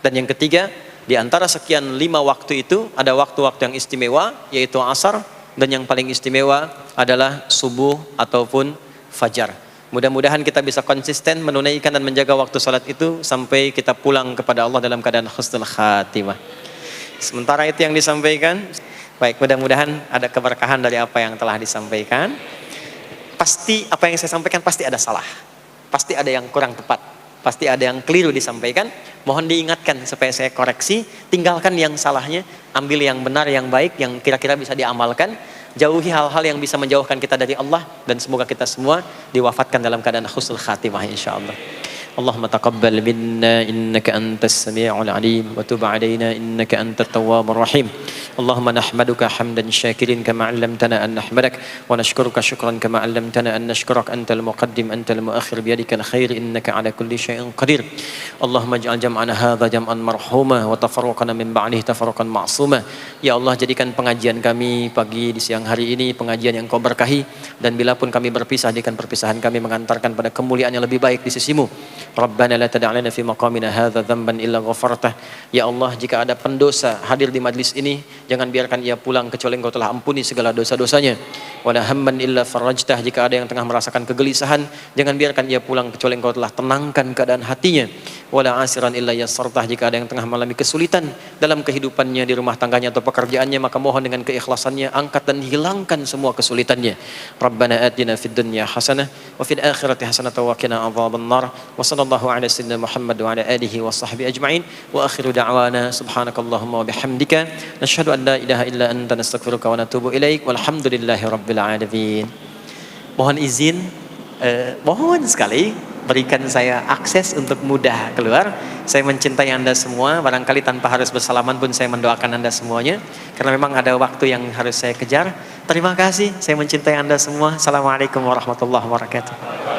Dan yang ketiga, di antara sekian 5 waktu itu ada waktu-waktu yang istimewa, yaitu asar, dan yang paling istimewa adalah subuh ataupun fajar. Mudah-mudahan kita bisa konsisten menunaikan dan menjaga waktu salat itu sampai kita pulang kepada Allah dalam keadaan husnul khatimah. Sementara itu yang disampaikan. Baik, mudah-mudahan ada keberkahan dari apa yang telah disampaikan. Pasti apa yang saya sampaikan pasti ada salah. Pasti ada yang kurang tepat. Pasti ada yang keliru disampaikan. Mohon diingatkan supaya saya koreksi. Tinggalkan yang salahnya, ambil yang benar, yang baik, yang kira-kira bisa diamalkan. Jauhi hal-hal yang bisa menjauhkan kita dari Allah. Dan semoga kita semua diwafatkan dalam keadaan husnul khatimah insyaallah. Allahumma taqabbal minna innaka antas sami'ul alim wa tub 'alaina innaka antat tawwabur rahim. Allahumma nahmaduka hamdan syakirin kama 'allamtana an nahmadak wa nashkuruka syukran kama 'allamtana an nashkurak antal muqaddim antal muakhir biyadikal khair innaka 'ala kulli syai'in qadir. Allahumma ij'al jam'ana hadza jam'an marhuma wa tafarruqana min ba'dihi tafarruqan ma'suma. Ya Allah, jadikan pengajian kami pagi di siang hari ini pengajian yang Kau berkahi, dan bila pun kami berpisah, jadikan perpisahan kami mengantarkan pada kemuliaan yang lebih baik di sisi-Mu. Rabbana la tada' lana fi maqamina hadza dhanban illa ghafartah. Ya Allah, jika ada pendosa hadir di majlis ini, jangan biarkan ia pulang kecuali Engkau telah ampuni segala dosa-dosanya. Wala hamman illa farajtah. Jika ada yang tengah merasakan kegelisahan, jangan biarkan ia pulang kecuali Engkau telah tenangkan keadaan hatinya. Wala asiran illa yassartah. Jika ada yang tengah mengalami kesulitan dalam kehidupannya, di rumah tangganya atau pekerjaannya, maka mohon dengan keikhlasannya angkat dan hilangkan semua kesulitannya. Rabbana atina fid dunya hasanah wa fil akhirati hasanah wa qina adzabannar. Wa sallallahu ala sayyidina Muhammad wa ala alihi wa sahbihi ajma'in. Wa akhiru da'wana subhanakallahumma wa bihamdika nashhadu an la ilaha illa anta nastaghfiruka wa natubu ilaik. Walhamdulillahi rabbil alamin. Mohon izin, mohon sekali berikan saya akses untuk mudah keluar. Saya mencintai Anda semua, barangkali tanpa harus bersalaman pun saya mendoakan Anda semuanya, karena memang ada waktu yang harus saya kejar. Terima kasih, saya mencintai Anda semua. Assalamualaikum warahmatullahi wabarakatuh.